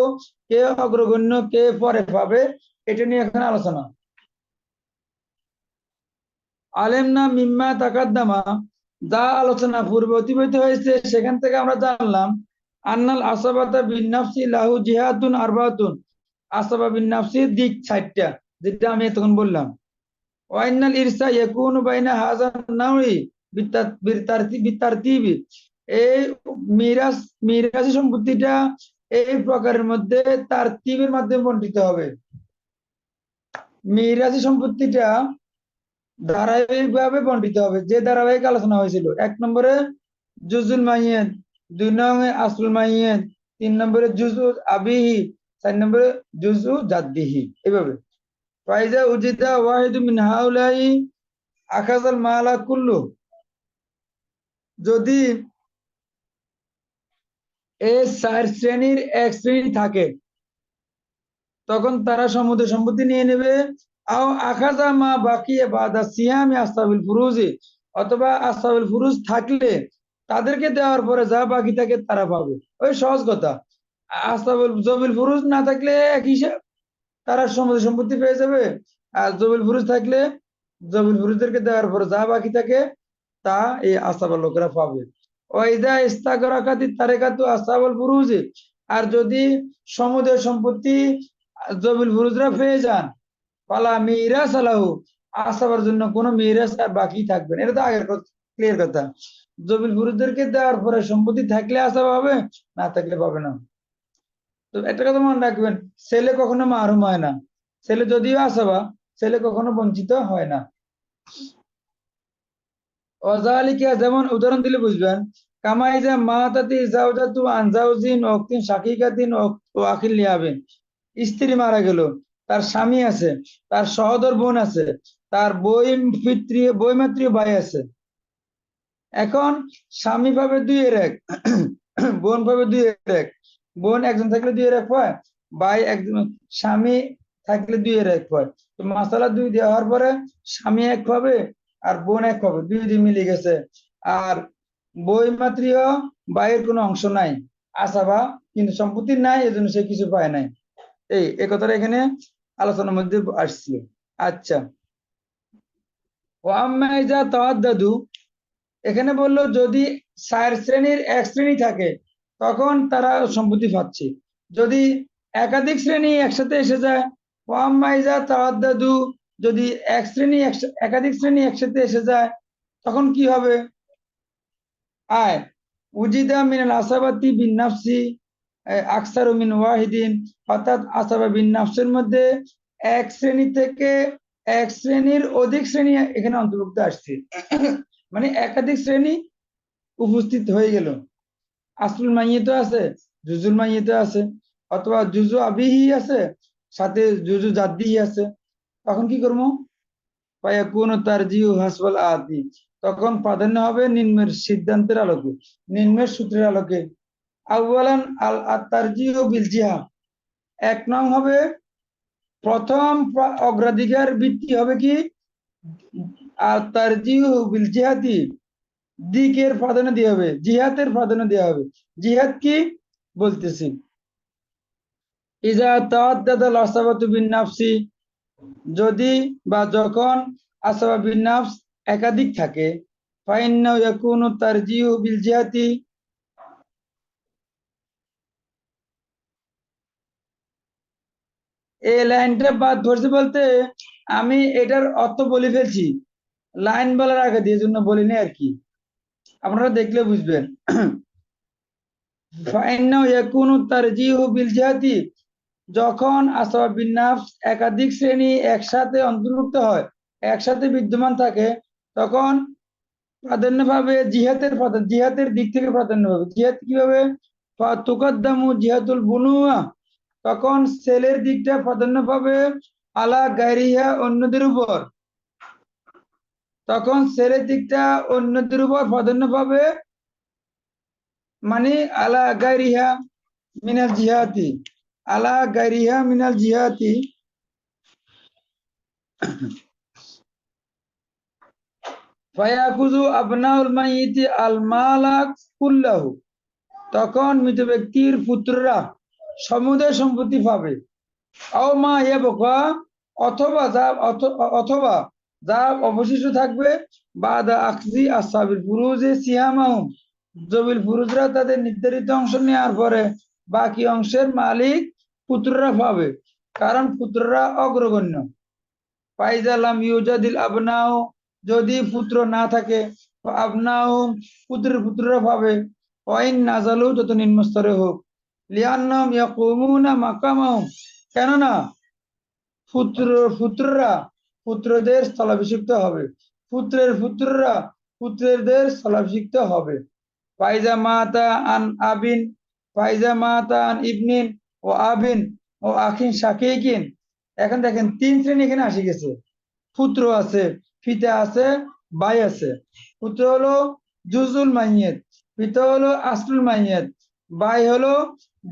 কে অগ্রগণ্য, কে পরে পাবে, এটা নিয়ে এখন আলোচনা। আলেম না মিম্মা তাকাদ্দামা, যা আলোচনা পূর্বে অতিবাহিত হয়েছে সেখান থেকে আমরা জানলাম, আন্নাল আসাবাতা বিন নাফসি লাহু জিহাতুন আরবাতুন, আসাবা বিন নাফসির দিক 4টা, যেটা আমি তখন বললাম। ওয়াইনাল ইরসা ইয়াকুনু বাইনা হাযান নাওয়ি বিতারতিবি, এই মিরাস, মিরাসি সম্পত্তিটা এই প্রকারের মধ্যে তারতিবের মাধ্যমে বন্টিত হবে। মিরাসি সম্পত্তিটা ধারাবাহিক ভাবে বন্টিত হবে, যে ধারাবাহিক আলোচনা হয়েছিল। 1 নম্বরে জুজুল মাইয়াত, 2 নম্বরে আসলুল মাইয়াত, 3 নম্বরে জুজু আবিহি, 4 নম্বরে জুজু জাদ্দিহি, এভাবে। ফাইজা উজিদা ওয়াহিদু মিন হাউলাই আখাযাল মালা কুল্লু, যদি এই 4 শ্রেণীর এক শ্রেণী থাকে, তখন তারা সমুদ্র সম্পত্তি নিয়ে নেবে। আও আখাযা মা বাকিয়া বাদা সিয়ামি আসহাবিল ফুরুজি, অথবা আসহাবিল ফুরুজ থাকলে তাদেরকে দেওয়ার পরে যা বাকি থাকে তারা পাবে। ওই সহজ কথা। আস্তাবল জবিল ফুরুজ না থাকলে এক হিসাব, তারা সমুদ্র সম্পত্তি পেয়ে যাবে। আর জবিল ফুরুজ থাকলে জবিল ফুরুজদেরকে দেওয়ার পরে যা বাকি থাকে তা এই আস্তাবল লোকেরা পাবে। ওয়াইদা ইস্তাগরাকাতি তারিকাতু আস্তাবল ফুরুজ, আর যদি সমুদ্র সম্পত্তি জবিল ফুরুজরা পেয়ে যান, পালা মিরাস আলাহু, আসাবার জন্য কোনো মিরাস আর বাকি থাকবে না। এটা তো আগের ক্লিয়ার কথা। জবিল ফুরুজদেরকে দেওয়ার পরে সম্পত্তি থাকলে আসাবা হবে, না থাকলে পাবে না। তো একটা কথা মনে রাখবেন, ছেলে কখনো মাহরুম হয় না। ছেলে যদিও আসাবা, ছেলে কখনো বঞ্চিত হয় না। অজালিকা যেমন উদাহরণ দিলে বুঝবেন, কামাইজা মাতাতি জাওজাতু আন জাওজিন ওয়াক্তিন শাকিকাতিন ও আখিল লিয়াবিন। স্ত্রী মারা গেল, তার স্বামী আছে, তার সহোদর বোন আছে, তার বৈমাত্রীয় ভাই আছে। এখন স্বামী পাবে 2-1, বোন পাবে 2-1। বোন একজন থাকলে 2-1 হয়, ভাই একজন, স্বামী থাকলে 2-1 হয়। তো মাসালা 2 দেওয়া হওয়ার পরে স্বামী 1 পাবে আর বোন 1 পাবে, 2 মিলে গেছে। আর বৈমাত্রীয় ভাইয়ের কোনো অংশ নাই, আসাবা কিন্তু সম্পত্তি নাই, এজন্য সে কিছু পায় নাই। এই কথাটা এখানে আলোচনার মধ্যে আসছিল। আচ্ছা, ও আম্মা ইজা তাওয়াদ্দাদু, এখানে বললো যদি 4 শ্রেণীর 1 শ্রেণী থাকে তখন তারা সম্পত্তি পাচ্ছে। যদি একাধিক শ্রেণী একসাথে এসে যায়, ও আম্মা ইজা তাওয়াদ্দাদু, যদি একাধিক শ্রেণী একসাথে এসে যায় তখন কি হবে? আয় উজিদা মিনাল আসাবাতি বিন নাফসি আকসারু মিন ওয়াহিদিন, অর্থাৎ আসাবা বিন নাফসের মধ্যে 1 শ্রেণী থেকে 1 শ্রেণীর অধিক শ্রেণী এখানে অন্তর্ভুক্ত আসছে। মানে একাধিক শ্রেণী উপস্থিত হয়ে গেল। আসলুল মাইয়িত আছে, জুজুল মাইয়িত আছে, অথবা জুজু আবিহি আছে, সাথে জুজু জাদ্দিহি আছে। তখন কি করবো? ফায়াকুনু তারজিহু হাসবাল আতি, তখন প্রাধান্য হবে নিম্নের সিদ্ধান্তের আলোকে, নিম্নের সূত্রের আলোকে। আউয়ালান আল তারজিহু বিল জিহা, 1 নং হবে, প্রথম অগ্রাধিকার ভিত্তি হবে কি? আর তারজিহু বিল জিহাতি, দিকের প্রাধান্য দেওয়া হবে, জিহাদের প্রাধান্য দেওয়া হবে। জিহাদ কি বলতেছি? ইজা তাআদ্দাদাল আসাবাতু বিন নাফসি, যদি বা যখন আসাবা বিন নাফস একাধিক থাকে, ফাইন্নাহু ইয়াকুনু তারজিহু বিল জিহাতি, এই লাইনটা বাদ ধরছে বলতে আমি এটার অর্থ বলে ফেলছি, লাইন বলার আগে দিয়ে জন্য বলিনি আর কি, আপনারা দেখলে বুঝবেন। ফাইন্নাহু ইয়াকুনু তারজিহু বিল জিহাতি, যখন আসাবা বিন নাফস একাধিক শ্রেণী একসাথে অন্তর্ভুক্ত হয়, একসাথে বিদ্যমান থাকে, তখন প্রাধান্য পাবে জিহাদের দিক থেকে প্রাধান্য পাবে। জিহাদ কিভাবে? তুকাদ্দামু জিহাদুল বুনুয়া, তখন ছেলের দিকটা প্রাধান্য পাবে আলা গায়রিহা, অন্যদের উপর। তখন ছেলের দিকটা অন্যদের উপর প্রাধান্য পাবে, মানে আলা গায়রিহা মিনাল জিহাতি, আলা গায়রিহা মিনাল জিহাতি। ফায়াকুযু আবনাউল মাইয়িতি আল মালা কুল্লাহু, তখন মৃত ব্যক্তির পুত্ররা সমুদয় সম্পত্তি পাবে। আও মা ইয়াবকা, অথবা যা অবশিষ্ট থাকবে, বাদা আখজি আসহাবিল ফুরুজে সিহামাহুম, জবিল ফুরুজরা তাদের নির্ধারিত অংশ নেওয়ার পরে বাকি অংশের মালিক পুত্ররা পাবে, কারণ পুত্ররা অগ্রগণ্য। ফাইজালাম ইউজাদিল আবনাও, যদি পুত্র না থাকে, আবনাও পুত্রের পুত্ররা পাবে। ওয়াইন নাজালু, যত নিম্ন স্তরে হোক, লিআন্নাহুম ইয়াকুমুনা মাকামাহুম, কেননা পুত্ররা পুত্রদের স্থলাভিষিক্ত হবে, পুত্রের পুত্ররা পুত্রদের স্থলাভিষিক্ত হবে। ফাইজা মাতা আন আবিন, ফাইজা মাতা আন ইবনিন ও আবিন ও আখিন শাকিকিন। এখন দেখেন 3 শ্রেণী এখানে আসে গেছে। পুত্র আছে, পিতা আছে, ভাই আছে। পুত্র হলো জুজুল মাইয়াত, পিতা হলো আসলুল মাইয়াত, ভাই হলো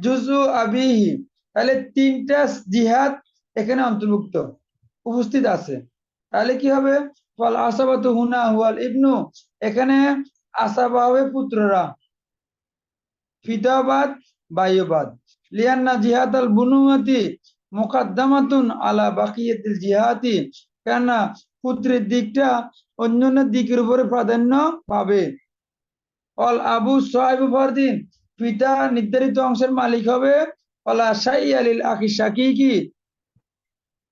জুজু আবিহি। তাহলে 3টা জিহাদ এখানে অন্তর্ভুক্ত উপস্থিত আছে। তাহলে কি হবে? ফল আসাবাতু হুনা হুয়াল ইবনু, এখানে আসাবা হবে পুত্ররা, ফিতাবাদ বায়ুবাদ। লিয়ান্না জিহাদাল বুনুয়াতি মুকাদ্দামাতুন আলা বাকিয়াতিল জিহাদি, কেননা পুত্রের দিকটা অন্যান্য দিকের উপরে প্রাধান্য পাবে। অল আবু সাহেবু ফারদিন, পিতা নির্ধারিত অংশের মালিক হবে। অলা শাই আলিল আখি শাকিকি,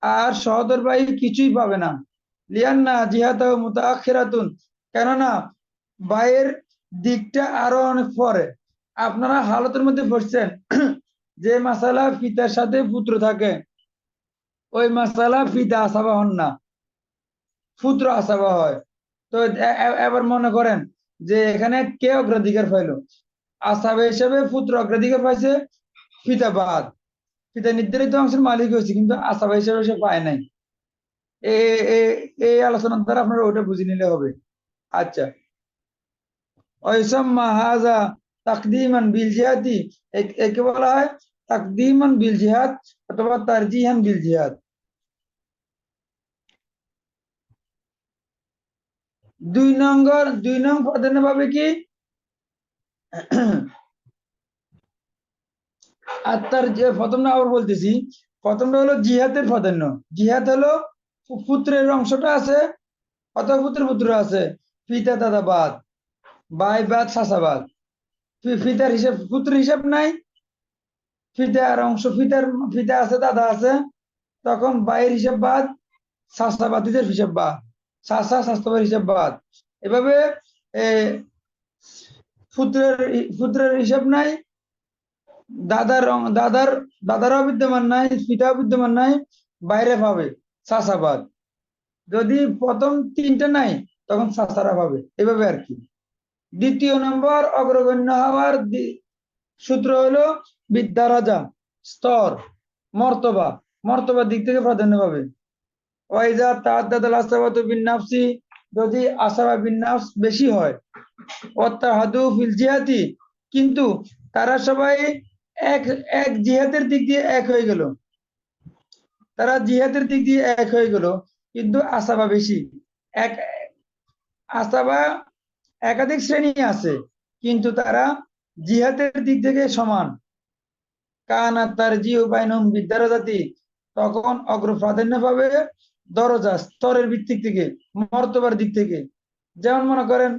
আর সহোদর ভাই কিছুই পাবে না। লিয়ান্না জিহাদাহ মুতাআখিরাতুন, কেননা ভাইয়ের দিকটা আরো অনেক পরে। আপনারা হালতের মধ্যে পড়ছেন যে মাসালা পিতার সাথে পুত্র থাকে, ওই মাসালা পিতা আসাবা হন না, পুত্র আসাবা হয়। তো এবার মনে করেন যে এখানে কে অগ্রাধিকার পাইলো? আসাবা হিসেবে পুত্র অগ্রাধিকার পাইছে, পিতা বাদ। পিতা নির্ধারিত অংশের মালিক হয়েছে, কিন্তু আসাবা হিসেবে সে পায় নাই। এই আলোচনার দ্বারা আপনারা ওটা বুঝে নিলে হবে। আচ্ছা, ওয়াইসাম্মা হাযা তাকদীমান বিল জিহাদি, একে বলা হয় তাকদীমান বিল জিহাদ অথবা তারজিহান বিল জিহাদ। দুই নং প্রাধান্য পাবে কি? আর তার যে প্রথমটা আবার বলতেছি, প্রথমটা হলো জিহাদের প্রাধান্য। জিহাদ হলো পুত্রের অংশটা আছে, অথবা পুত্র আছে, পিতা দাদা বাদ, ভাই বাদ, চাচা বাদ। পিতার হিসাব, পুত্রের হিসাব নাই, পিতার অংশ, পিতা আছে, দাদা আছে, তখন ভাইয়ের হিসাব বাদ, চাচা বাতিদের হিসাব বাদ, চাচা স্বাস্থ্যের হিসাব বাদ। এভাবে পুত্রের পুত্রের হিসাব নাই, দাদারও বিদ্যমান নাই, পিতাও বিদ্যমান নাই, বাইরে পাবে চাচা বাদ। যদি প্রথম তিনটা নাই, তখন চাচারা পাবে, এভাবে আর কি। দ্বিতীয় নম্বর অগ্রগণ্য হওয়ার সূত্র হলো বিদ্যারাজা, স্তর, মর্তবা। মর্তবার দিক থেকে প্রাধান্য পাবে। ওয়াইজা তাআদ্দাদাল আসাবাতু বিন-নাফসি, যদি আসাবা বিন-নাফস বেশি হয়, ওয়াত্তাহাদু ফিল জিহাদি, কিন্তু তারা সবাই এক এক জিহাদের দিক দিয়ে এক হয়ে গেল, তারা জিহাদের দিক দিয়ে এক হয়ে গেল, কিন্তু আসাবা বেশি। এক আসাবা একাধিক শ্রেণী আছে, কিন্তু তারা জিহাদের দিক থেকে সমান। কানা তারজিউ বাইনহুম বিদ্দারাজাতি, তখন অগ্র প্রাধান্য পাবে দরজা, স্তরের ভিত্তিক থেকে, মর্তবার দিক থেকে। যেমন মনে করেন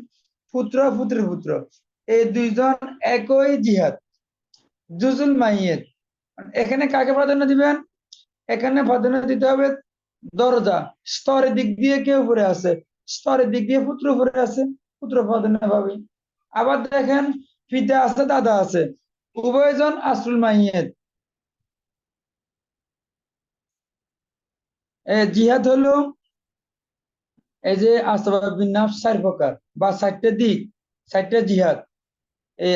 পুত্রের পুত্র, এই দুইজন একই জিহাদ, জুজুল মাইয়েত। এখানে কাকে প্রাধান্য দিবেন? এখানে প্রাধান্য দিতে হবে দরজা, স্তরের দিক দিয়ে কে উপরে আছে? স্তরের দিক দিয়ে পুত্র উপরে আছে, পুত্র প্রাধান্য পাবে। আবার দেখেন পিতা আছে, দাদা আছে, উভয়জন আসলুল মাইয়েত। জিহাদ হলো এই যে আসবাব বিন্যাস 4 প্রকার বা 4টে দিক, 4টে জিহাদ। এই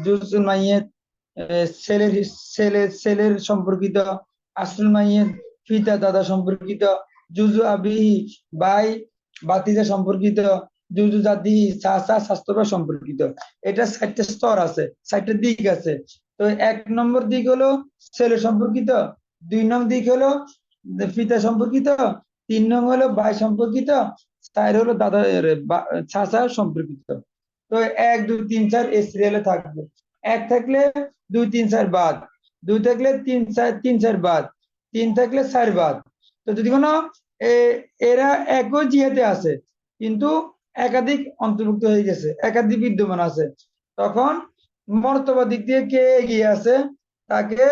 জুজুল মাইয়েত ছেলের সম্পর্কিত, আসলুল মাইয়েত পিতা দাদা সম্পর্কিত, জুজু আবিহি ভাই বাতিজা সম্পর্কিত, জুজু জাদি চাচা স্বাস্থ্য সম্পর্কিত। এটা 4টে স্তর আছে, 4টে দিক আছে। তো 1 নম্বর দিক হলো ছেলে সম্পর্কিত, 2 নং দিক হলো পিতা সম্পর্কিত, 3 নং হলো ভাই সম্পর্কিত, 4 হলো দাদা চাচা সম্পর্কিত। তো 1 2 3 4 এই সিরিয়ালে থাকবে। 1 থাকলে 2 3 4 বাদ, 2 থাকলে 3 4 বাদ, 3 থাকলে 4 বাদ। তো যদি কোনো এরা একই জিহাদে আছে, কিন্তু একাধিক অন্তর্ভুক্ত হয়ে গেছে, একাধিক বিদ্যমান আছে, তখন মর্তবা দিক দিয়ে কে এগিয়ে আছে, তাকে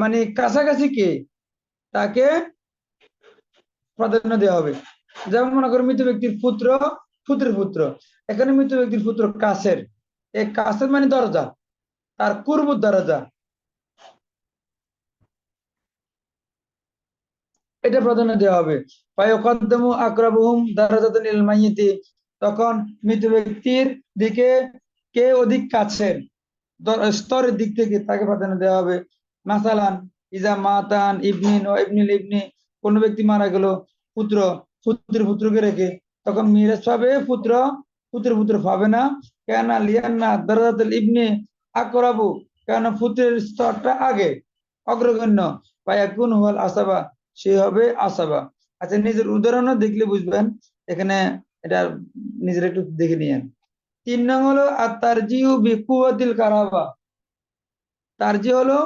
মানে কাছাকাছি কে, তাকে প্রাধান্য দেওয়া হবে। যেমন মনে করো মৃত ব্যক্তির পুত্রের পুত্র, এখানে মৃত ব্যক্তির পুত্র কাছের, এই কাছের মানে দরজা, তার কুরবুত দরজা, এটা প্রাধান্য দেওয়া হবে। ফায়ুকাদ্দামু আকরাবুহুম দারাজাতান ইলাল মাইয়িতি, তখন মৃত ব্যক্তির দিকে কে অধিক কাছের, স্তরের দিক থেকে তাকে প্রাধান্য দেওয়া হবে। মাসালান ইজা মাতান ইবনিন ও ইবনিল ইবনি, কোন ব্যক্তি মারা গেল পুত্রের পুত্রকে রেখে, তখন মিরাজ পাবে পুত্র পাবে না। কেন? লিয়ান্না দারাজাতুল ইবনি আকরাবু, কেন পুত্রের স্তরটা আগে, অগ্রগণ্য। ফায়াকুন হুয়াল আসাবা, সে হবে আসাবা। আচ্ছা, নিজের উদাহরণও দেখলে বুঝবেন। এখানে এটা নিজের একটু দেখে নিয়েন। 3 নং হলো আত-তারজিহু বিকুওয়াতিল কারাবা। তারজি হলো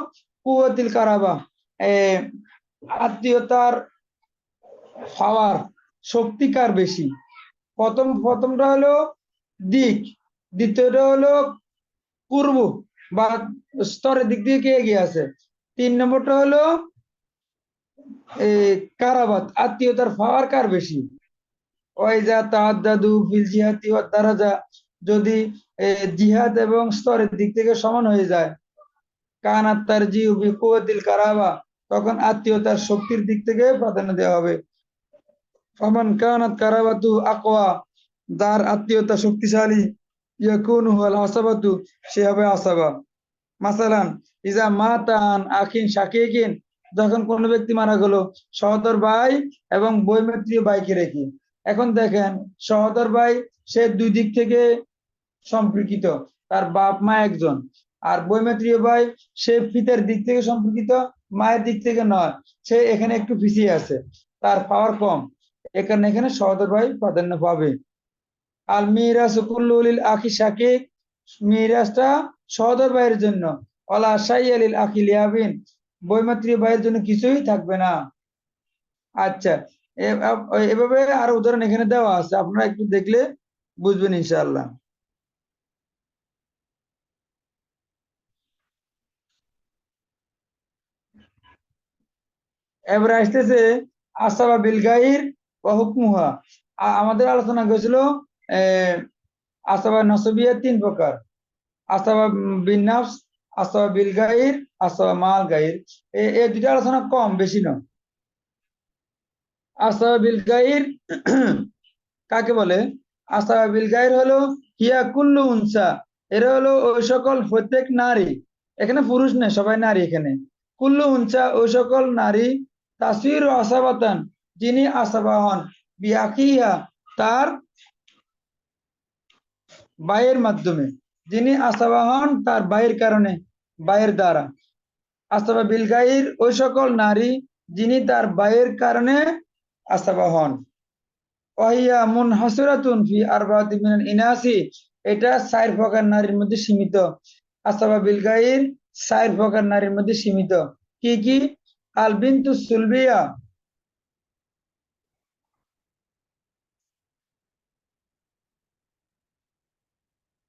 কুওয়াতিল কারাবা, আত্মীয়তার পাওয়ার, শক্তিকার বেশি। প্রথমটা হলো দিক, দ্বিতীয়টা হলো পূর্ব বা স্তরের দিক দিয়ে এগিয়ে আছে। 3 নম্বরটা হলো কারাবাত, আত্মীয়তার পাওয়ার কার বেশি। ওয়াইজা তাআদ্দাদু ফিল জিহাতি ওয়াদ দারাজা, যদি জিহাদ এবং স্তরের দিক থেকে সমান হয়ে যায়, কানাত তারজিউ বিকুওয়াতিল কারাবা, তখন আত্মীয়তার শক্তির দিক থেকে প্রাধান্য দেওয়া হবে। ফামান কানাত কারাবাতু আকওয়া, যার আত্মীয়তা শক্তিশালী, ইয়াকুনু হুয়াল আসাবাতু, সে হবে আসাবা। মাসালান ইজা মাতান আখিন শাকিকিন, যখন কোনো ব্যক্তি মারা গেল সহোদর ভাই এবং বৈমিত্রীয় ভাইকে রেখে। এখন দেখেন, সহোদর ভাই সে দুই দিক থেকে সম্পর্কিত, তার বাপ মা একজন। আর বৈমিত্রীয় ভাই সে পিতার দিক থেকে সম্পর্কিত, মায়ের দিক থেকে নয়, সে এখানে একটু পিছিয়ে আছে, তার পাওয়ার কম, এখানে সহোদর ভাই প্রাধান্য পাবে। আল মিরাসু কুল্লু লিল আখি শাকিক, মিরাসটা সহোদর ভাইয়ের জন্য। ওয়ালা শাইআ লিল আখি লিয়াবিন, বৈমাত্রীয় ভাইয়ের জন্য কিছুই থাকবে না। আচ্ছা, এভাবে আর উদাহরণ এখানে দেওয়া আছে, আপনারা একটু দেখলে বুঝবেন ইনশাআল্লাহ। এবারে আসতেছে আসাবা বিল গাইর ওয়া হুকমুহা। আমাদের আলোচনা হয়েছিল আসাবা নসবিয়া 3 প্রকার: আসাবা বিন নাফস, আসাবা বিল গাইর, আসাবা মাল গাইর। এই দুইটা আলোচনা কম, বেশি নয়। আসাবা বিল গাইর কাকে বলে? আসাবা বিল গাইর হলো হিয়া কুল্লু উনসা, এরা হলো ওই সকল প্রত্যেক নারী, এখানে পুরুষ নেই, সবাই নারী এখানে। কুল্লু উনসা ওই সকল নারী, তাসির ও আসাবাতান, যিনি আসাবা হন, বিয়াকিয়া তার বায়ের মাধ্যমে, যিনি আসাবা হন তার বায়ের কারণে, বায়ের দ্বারা। আসাবা বিল গাইর ওই সকল নারী যিনি তার বায়ের কারণে আসাবা হন। ওয়াহিয়া মুনহাসিরাতুন ফি আরবাতি মিনাল ইনাসি, এটা 4 প্রকার নারীর মধ্যে সীমিত। আসাবা বিল গাইর 4 প্রকার নারীর মধ্যে সীমিত। কি কি? আল বিনতু সুলবিয়া,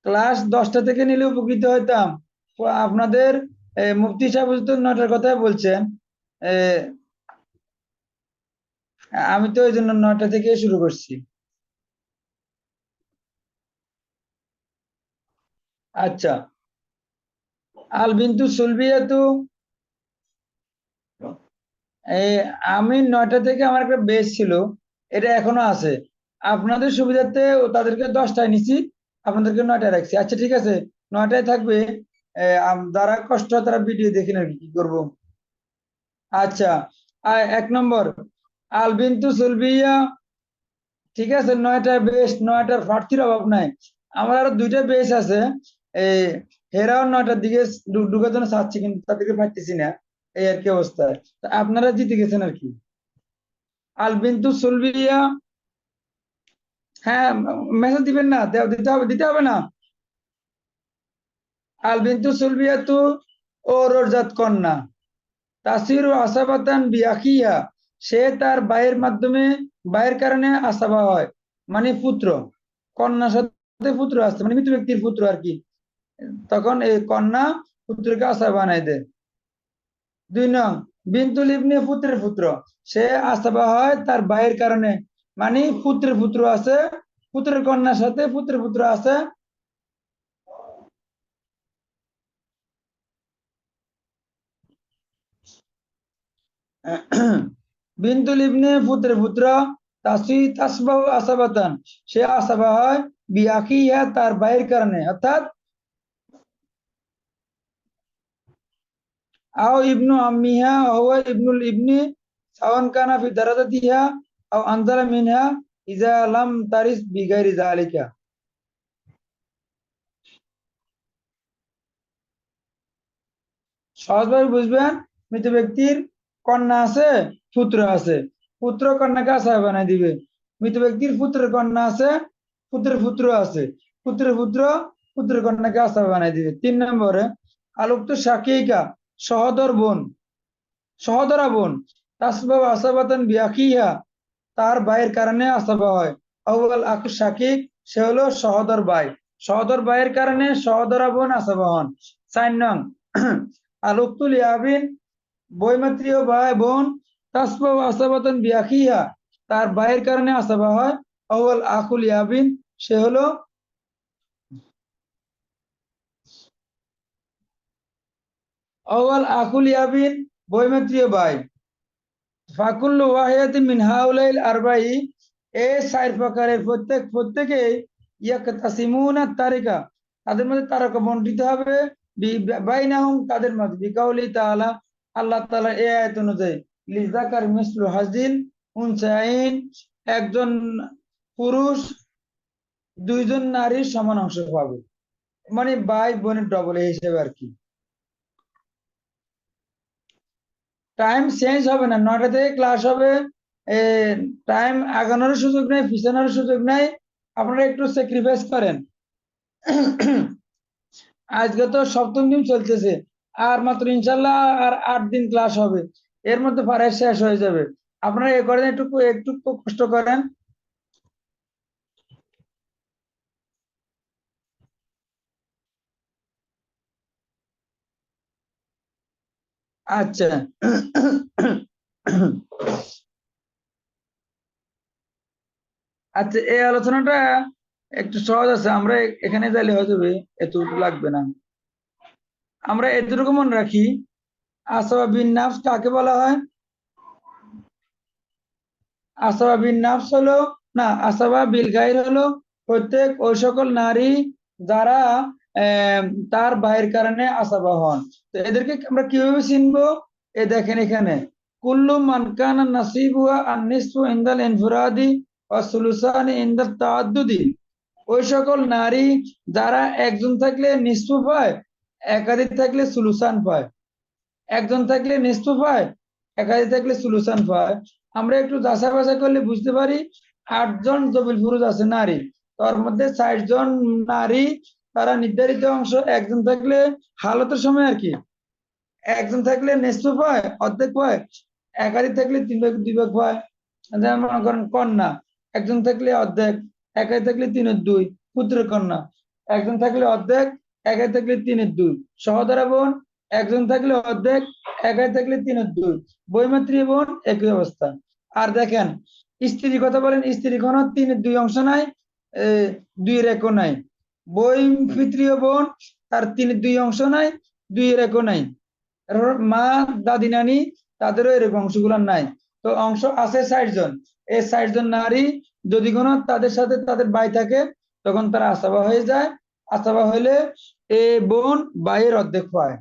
ক্লাস 10টা থেকে নিলে উপকৃত হইতাম। আপনাদের মুফতি সাহেব তো 9টার কথাই বলছেন, এ, আমি তো ওই জন্য 9টা থেকে শুরু করছি। আচ্ছা, আল বিনতু সুলবিয়াতু, এই আমি 9টা থেকে আমার একটা বেস ছিল, এটা এখনো আছে। আপনাদের সুবিধার্থে তাদেরকে 10টায় নিছি, আপনাদেরকে 9টায় রাখছি। আচ্ছা ঠিক আছে, 9টায় থাকবে। যারা কষ্ট হয় তারা ভিডিও দেখে নেবে, কি করবো। আচ্ছা, 1 নম্বর আল বিনতু সুলবিয়া, ঠিক আছে, 9টায় বেস, 9টার প্রার্থীর অভাব নাই। আমার আরো 2টা বেস আছে, এই হেরাও 9টার দিকে ঢুকার জন্য চাচ্ছি, কিন্তু তাদেরকে পাইতেছি না, এই আর কি অবস্থা। তা আপনারা জিতে গেছেন আর কি। আল বিনতু সুলবিয়া, হ্যাঁ, মেসেজ দিবেন না, দিতে হবে, দিতে হবে না। আল বিনতু সুলবিয়াতু ও রোজাত কন্যা, তাসিরু আসাবাতান বিআখিয়া, সে তার ভাইয়ের মাধ্যমে, ভাইয়ের কারণে আসাবা হয়, মানে পুত্র। কন্যার সাথে পুত্র আসছে, মানে মৃত ব্যক্তির পুত্র আর কি, তখন এই কন্যা পুত্রকে আসাবা বানাই দেয়। 2 নং বিনতুল ইবনে, পুত্রের পুত্র, সে আসাবা হয় তার ভাইয়ের কারণে, মানে পুত্রের পুত্র আছে, পুত্রের কন্যার সাথে পুত্রের পুত্র আছে। বিনতুল ইবনে, পুত্রের পুত্র, তাসবাহু আসাবাতান, সে আসাবা হয় বিআখিহা, তার ভাইয়ের কারণে, অর্থাৎ আও ইবনু আম্মিহা হুয়া ইবনুল ইবনি, সাওয়ান কানা ফি দারাজাতিহা আও আনজালা মিনহা ইজা লাম তারিস বিগাইরি যালিকা। সহজভাবে বুঝবেন, মৃত ব্যক্তির কন্যা আছে, পুত্র আছে, পুত্র কন্যাকে আসায় বানাই দিবে। মৃত ব্যক্তির পুত্রের কন্যা আছে, পুত্রের পুত্র আছে, পুত্রের পুত্র পুত্রের কন্যাকে আসাবা বানাই দিবে। 3 নম্বরে আলুক্ত শাকিকা, সহদর বোন, সহদরা বোন, তাসবাব আসাবাতান বিয়াকিহা, তার ভাইয়ের কারণে আসাবা হয়। আউয়াল আকু শাকিক, সে হলো সহদর ভাই, সহদর ভাইয়ের কারণে সহদরা বোন আসাবা হন। 4 নং আলুক্তুল ইয়াবিন, বৈমাত্রীয় ভাই বোন, তাসবাব আসাবাতান বিয়াকিহা, তার ভাইয়ের কারণে আসাবা হয়। আউয়াল আকুল ইয়াবিন, সে হলো আউয়াল আকুল ইয়াবিন, বৈমাত্রীয় ভাই। ফাকুল্লু ওয়াহিদাতিন মিন হাউলাইল আরবাই, এই 4 প্রকারের প্রত্যেকে ইয়াকতাসিমুনা তারিকা, তাদের মধ্যে তারকা বন্টিত হবে, বাইনাহুম, তাদের মধ্যে, বিকাউলি তাআলা, আল্লাহ তাআলা এই আয়াত অনুযায়ী, লিযাকার মিসলু হাজিল উনসাইন, একজন পুরুষ 2জন নারীর সমান অংশ পাবে, মানে ভাই বোনের ডবল হিসেবে আর কি। টাইম চেঞ্জ হবে না, 9টা থেকে ক্লাস হবে। টাইম আগানোর সুযোগ নেই, পিছানোর সুযোগ নেই, আপনারা একটু স্যাক্রিফাইস করেন। আজকে তো 7ম দিন চলতেছে, আর মাত্র ইনশাল্লাহ আর 8 দিন ক্লাস হবে, এর মধ্যে পড়াই শেষ হয়ে যাবে। আপনারা এ করেন, একটু একটু কষ্ট করেন। আচ্ছা। আচ্ছা, এই আলোচনাটা একটু সহজ আছে, আমরা এখানে যাইলে হয়ে যাবে, এতটুকু লাগবে না। আমরা এতটুকু মনে রাখি, আসওয়া বিন নাফস কাকে বলা হয়? আসওয়া বিন নাফস হলো, না, আসওয়া বিল গাইর হলো প্রত্যেক ওই সকল নারী যারা আহ, তার ভাইয়ের কারণে আসাবা হন। তো এদেরকে আমরা কিভাবে চিনবো? এ দেখেন এখানে, কুল্লু মান কানা নাসিবুহা আন-নিসফু ইনদাল ইনফিরাদি ওয়া সুলুসানি ইনদাত তাআদ্দুদি, ওই সকল নারী যারা একজন থাকলে নিসফু পায়, একাধিক থাকলে সুলুসান পায়, একজন থাকলে নিসফু পায়, একাধিক থাকলে সুলুসান পায়। আমরা একটু যাচাই বাছাই করলে বুঝতে পারি, 8জন জবিল ফুরুজ আছে নারী, তার মধ্যে 4জন নারী, তারা নির্ধারিত অংশ, একজন থাকলে হালতের সময় আর কি, একজন থাকলে নিসফু পায়, অর্ধেক পায়, একাধিক থাকলে 3 ভাগ 2 ভাগ পায়। যেমন মনে করেন কন্যা, একজন থাকলে অর্ধেক, একাধিক থাকলে 3/2, পুত্রের কন্যা, একজন থাকলে অর্ধেক, একাধিক থাকলে 3/2, সহোদরা বোন, একজন থাকলে অর্ধেক, একাধিক থাকলে 3/2, বৈমাত্রী বোন একই অবস্থা। আর দেখেন, স্ত্রীর কথা বলেন, স্ত্রী কোনো 3/2 অংশ নাই, 2-1 নাই। বই পিতৃয় বোন, তার 3/2 অংশ নাই, 2-1 নাই। মা, দাদি, নানি, তাদেরও এরকম অংশগুলো নাই। তো অংশ আছে 60জন, এই 60জন নারী যদি কোনো তাদের সাথে তাদের ভাই থাকে, তখন তারা আসাবা হয়ে যায়। আসাবা হইলে এ বোন ভাইয়ের অর্ধেক পায়।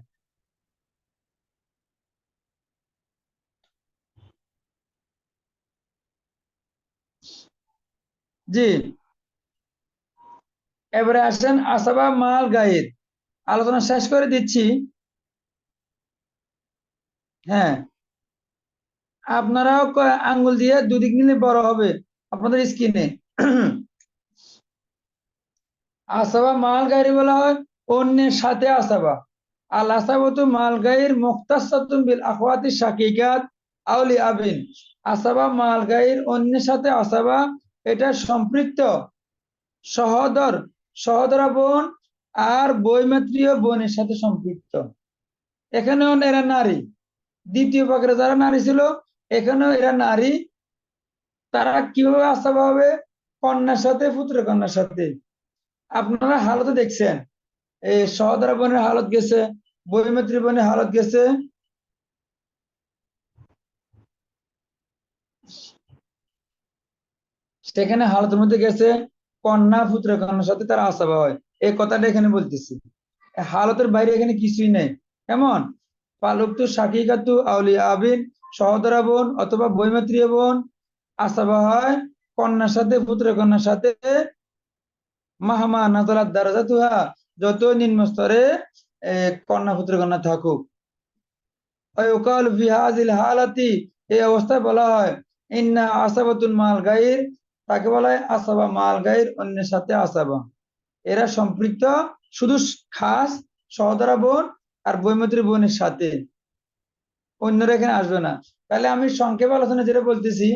জি। এবারে আসেন আসাবা মাল গায়ের, আলোচনা শেষ করে দিচ্ছি। হ্যাঁ, আপনারাও আঙ্গুল দিয়ে দুদিক নিলে বড় হবে আপনাদের স্ক্রিনে। আসাবা মাল গাড়ি বলা হয় অন্যের সাথে আসাবা। আল আসাবাতু মাল গাইর মুখতাসাতুন বিল আখওয়াতি শাকিকাত আউলি আবিন, আসাবা মাল গাইর অন্যের সাথে আসাবা, এটা সম্পৃক্ত সহদর, সহদরা বোন আর বৈমাত্রীয় বোনের সাথে সম্পৃক্ত। এখানেও এরা নারী, দ্বিতীয় পাকের যারা নারী ছিল, এখানেও এরা নারী। তারা কিভাবে আসাবা হবে? কন্যার সাথে, পুত্র কন্যার সাথে। আপনারা হালতে দেখছেন, এই সহদরা বোনের হালত গেছে, বৈমাত্রী বোনের হালত গেছে। সেখানে হালতের মধ্যে গেছে কন্যা পুত্র কন্যার সাথে তারা আসাবা হয়, এই কথাটা এখানে বলতেছি। হালতের বাইরে এখানে কিছুই নেই। কেমন? পালুক্তু শাকিকাতু আউলি আবিন, সহদরা বোন অথবা বৈমাত্রীয় বোন আসাবা হয় কন্যার সাথে, পুত্র কন্যার সাথে, মাহামা নাজালাত দারাজাতুহা, যত নিম্ন স্তরে কন্যা পুত্র কন্যা থাকুক। ওয়ায়ুকাল ফি হাযিল হালাতি, এই অবস্থায় বলা হয় ইন্না আসাবাতুল মাল গায়র, তাকে বলা হয় আসাবা মাল গায়র, অন্যের সাথে আসাবা। এরা সম্পৃক্ত শুধু খাস সহদরা বোন আর বৈমত্রী বোনের সাথে, অন্যরা এখানে আসবে না। তাহলে আমি সংক্ষেপে আলোচনা যেটা বলতেছি,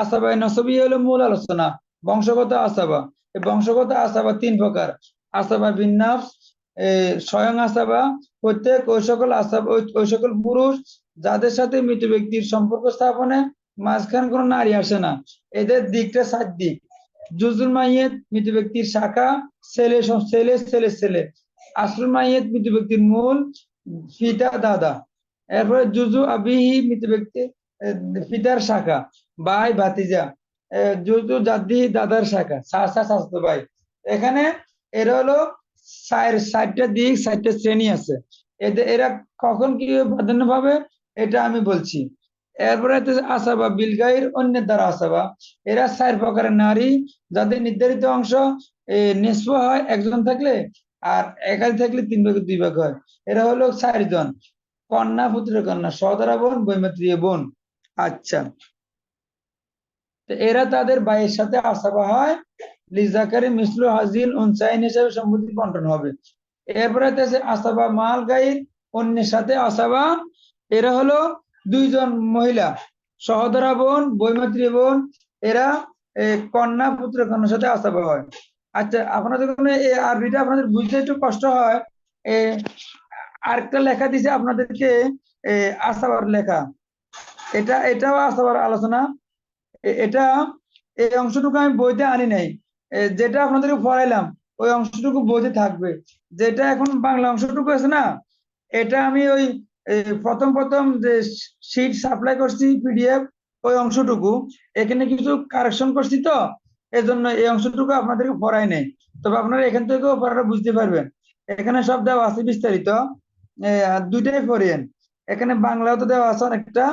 আসাবা নসবি হলো মূল আলোচনা। বংশগত আসাবা, এই বংশগত আসাবা 3 প্রকার। আসাবা বিন্যাস, স্বয়ং আসাবা, প্রত্যেক ওই সকল আসাবা, ওই সকল পুরুষ যাদের সাথে মৃত ব্যক্তির সম্পর্ক স্থাপনে মাঝখানে কোনো নারী আসে না। এদের দিকটা 7 দিক। জুজুল মাইয়েত মৃত ব্যক্তির শাখা, ছেলে ছেলে ছেলে ছেলে। আসল মাইয়েত মৃত ব্যক্তির মূল, পিতা দাদা। এরপরে জুজু আবিহি মৃত ব্যক্তি পিতার শাখা, ভাই ভাতিজা। জুজু জাদ্দি দাদার শাখা, চাচা চাচাতো ভাই। এখানে এরা হলো 4টা দিক, 4টা শ্রেণী আছে। এরা কখন কি প্রাধান্য পাবে এটা আমি বলছি। এরপরে আসাবা বিলগাইর অন্যের দ্বারা আসাবা, এরা 4 প্রকারের নারী যাদের নির্ধারিত অংশ নিঃস্ব হয় একজন থাকলে, আর একাধিক থাকলে 3 ভাগে 2 ভাগ হয়। এরা হলো 4 জন: কন্যা, পুত্র কন্যা, সহোদরা বোন, বৈমাত্রীয় বোন। আচ্ছা, তো এরা তাদের ভাইয়ের সাথে আসাবা হয়, লিজাকারি মিসলু হাজিল উনসাইন হিসেবে সম্পত্তি বন্টন হবে। এরপরে আছে আসাবা মাল গাইর অন্যের সাথে আসাবা, এরা হলো 2 জন মহিলা, সহোদরা বোন, বৈমাত্রী বোন। এরা কন্যা, পুত্র কন্যার সাথে আসাবা হয়। আচ্ছা, আপনাদের এই আরবিটা আপনাদের বুঝতে একটু কষ্ট হয়, আরেকটা লেখা দিছে আপনাদেরকে, আসাবার লেখা, এটাও আসাবার আলোচনা। এটা এই অংশটুকু আমি বইতে আনি নাই, যেটা আপনাদেরকে পড়াইলাম ওই অংশটুকু বইতে থাকবে। যেটা এখন বাংলা অংশটুকু আছে না, এটা আমি ওই প্রথম প্রথম যে শীট সাপ্লাই করছি পিডিএফ, ওই অংশটুকু এখানে কিছু কারেকশন করছি, তো এজন্য এই অংশটুকু আপনাদেরকে পড়াই নাই। তবে আপনারা এখান থেকেও পড়াটা বুঝতে পারবেন। এখানে সব দেওয়া আছে বিস্তারিত, দুইটাই পড়েন। এখানে বাংলাও তো দেওয়া আছে অনেকটা,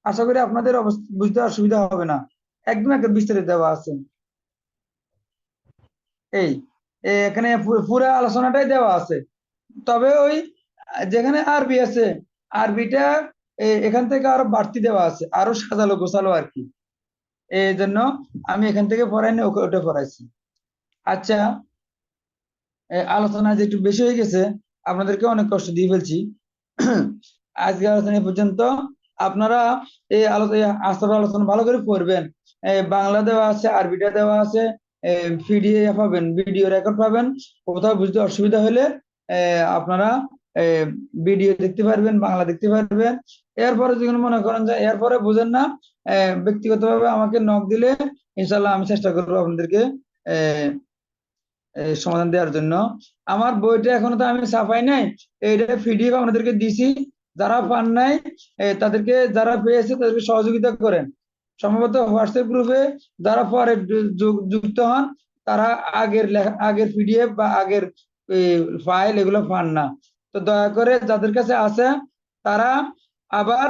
আশা করি আপনাদের বুঝতে অসুবিধা হবে না, একদম একটা বিস্তারিত দেওয়া আছে। এই এখানে পুরো আলোচনাটাই দেওয়া আছে। তবে ওই যেখানে আরবি আছে, আরবিটা এখান থেকে আরো বাড়তি দেওয়া আছে, আরো সাজালো গোছালো আর কি। এই জন্য আমি এখান থেকে পড়াইনি, ওটা পড়াইছি। আচ্ছা, আলোচনা যে একটু বেশি হয়ে গেছে, আপনাদেরকে অনেক কষ্ট দিয়ে ফেলছি। আজকে আলোচনা পর্যন্ত। আপনারা এই আলোচনা ভালো করে পড়বেন। বাংলা দেওয়া আছে, আরবিটা দেওয়া আছে, পিডিএফ পাবেন, ভিডিও রেকর্ড পাবেন। কোথাও বুঝতে অসুবিধা হলে আপনারা ভিডিও দেখতে পারবেন, বাংলা দেখতে পারবেন। এরপরে যদি মনে করেন যে এরপরে বুঝেন না, ব্যক্তিগতভাবে আমাকে নক দিলে ইনশাল্লাহ আমি চেষ্টা করবো আপনাদেরকে সমাধান দেওয়ার জন্য। আমার বইটা এখনো তো আমি ছাপাই নাই, এইটা পিডিএফ আপনাদেরকে দিছি। যারা পান নাই তাদেরকে, যারা পেয়েছে তাদেরকে সহযোগিতা করেন। সম্ভবত হোয়াটসঅ্যাপ গ্রুপে যারা পরে যুক্ত হন, তারা আগের পিডিএফ বা আগের ফাইল এগুলো পান না। তো দয়া করে যাদের কাছে আছে তারা আবার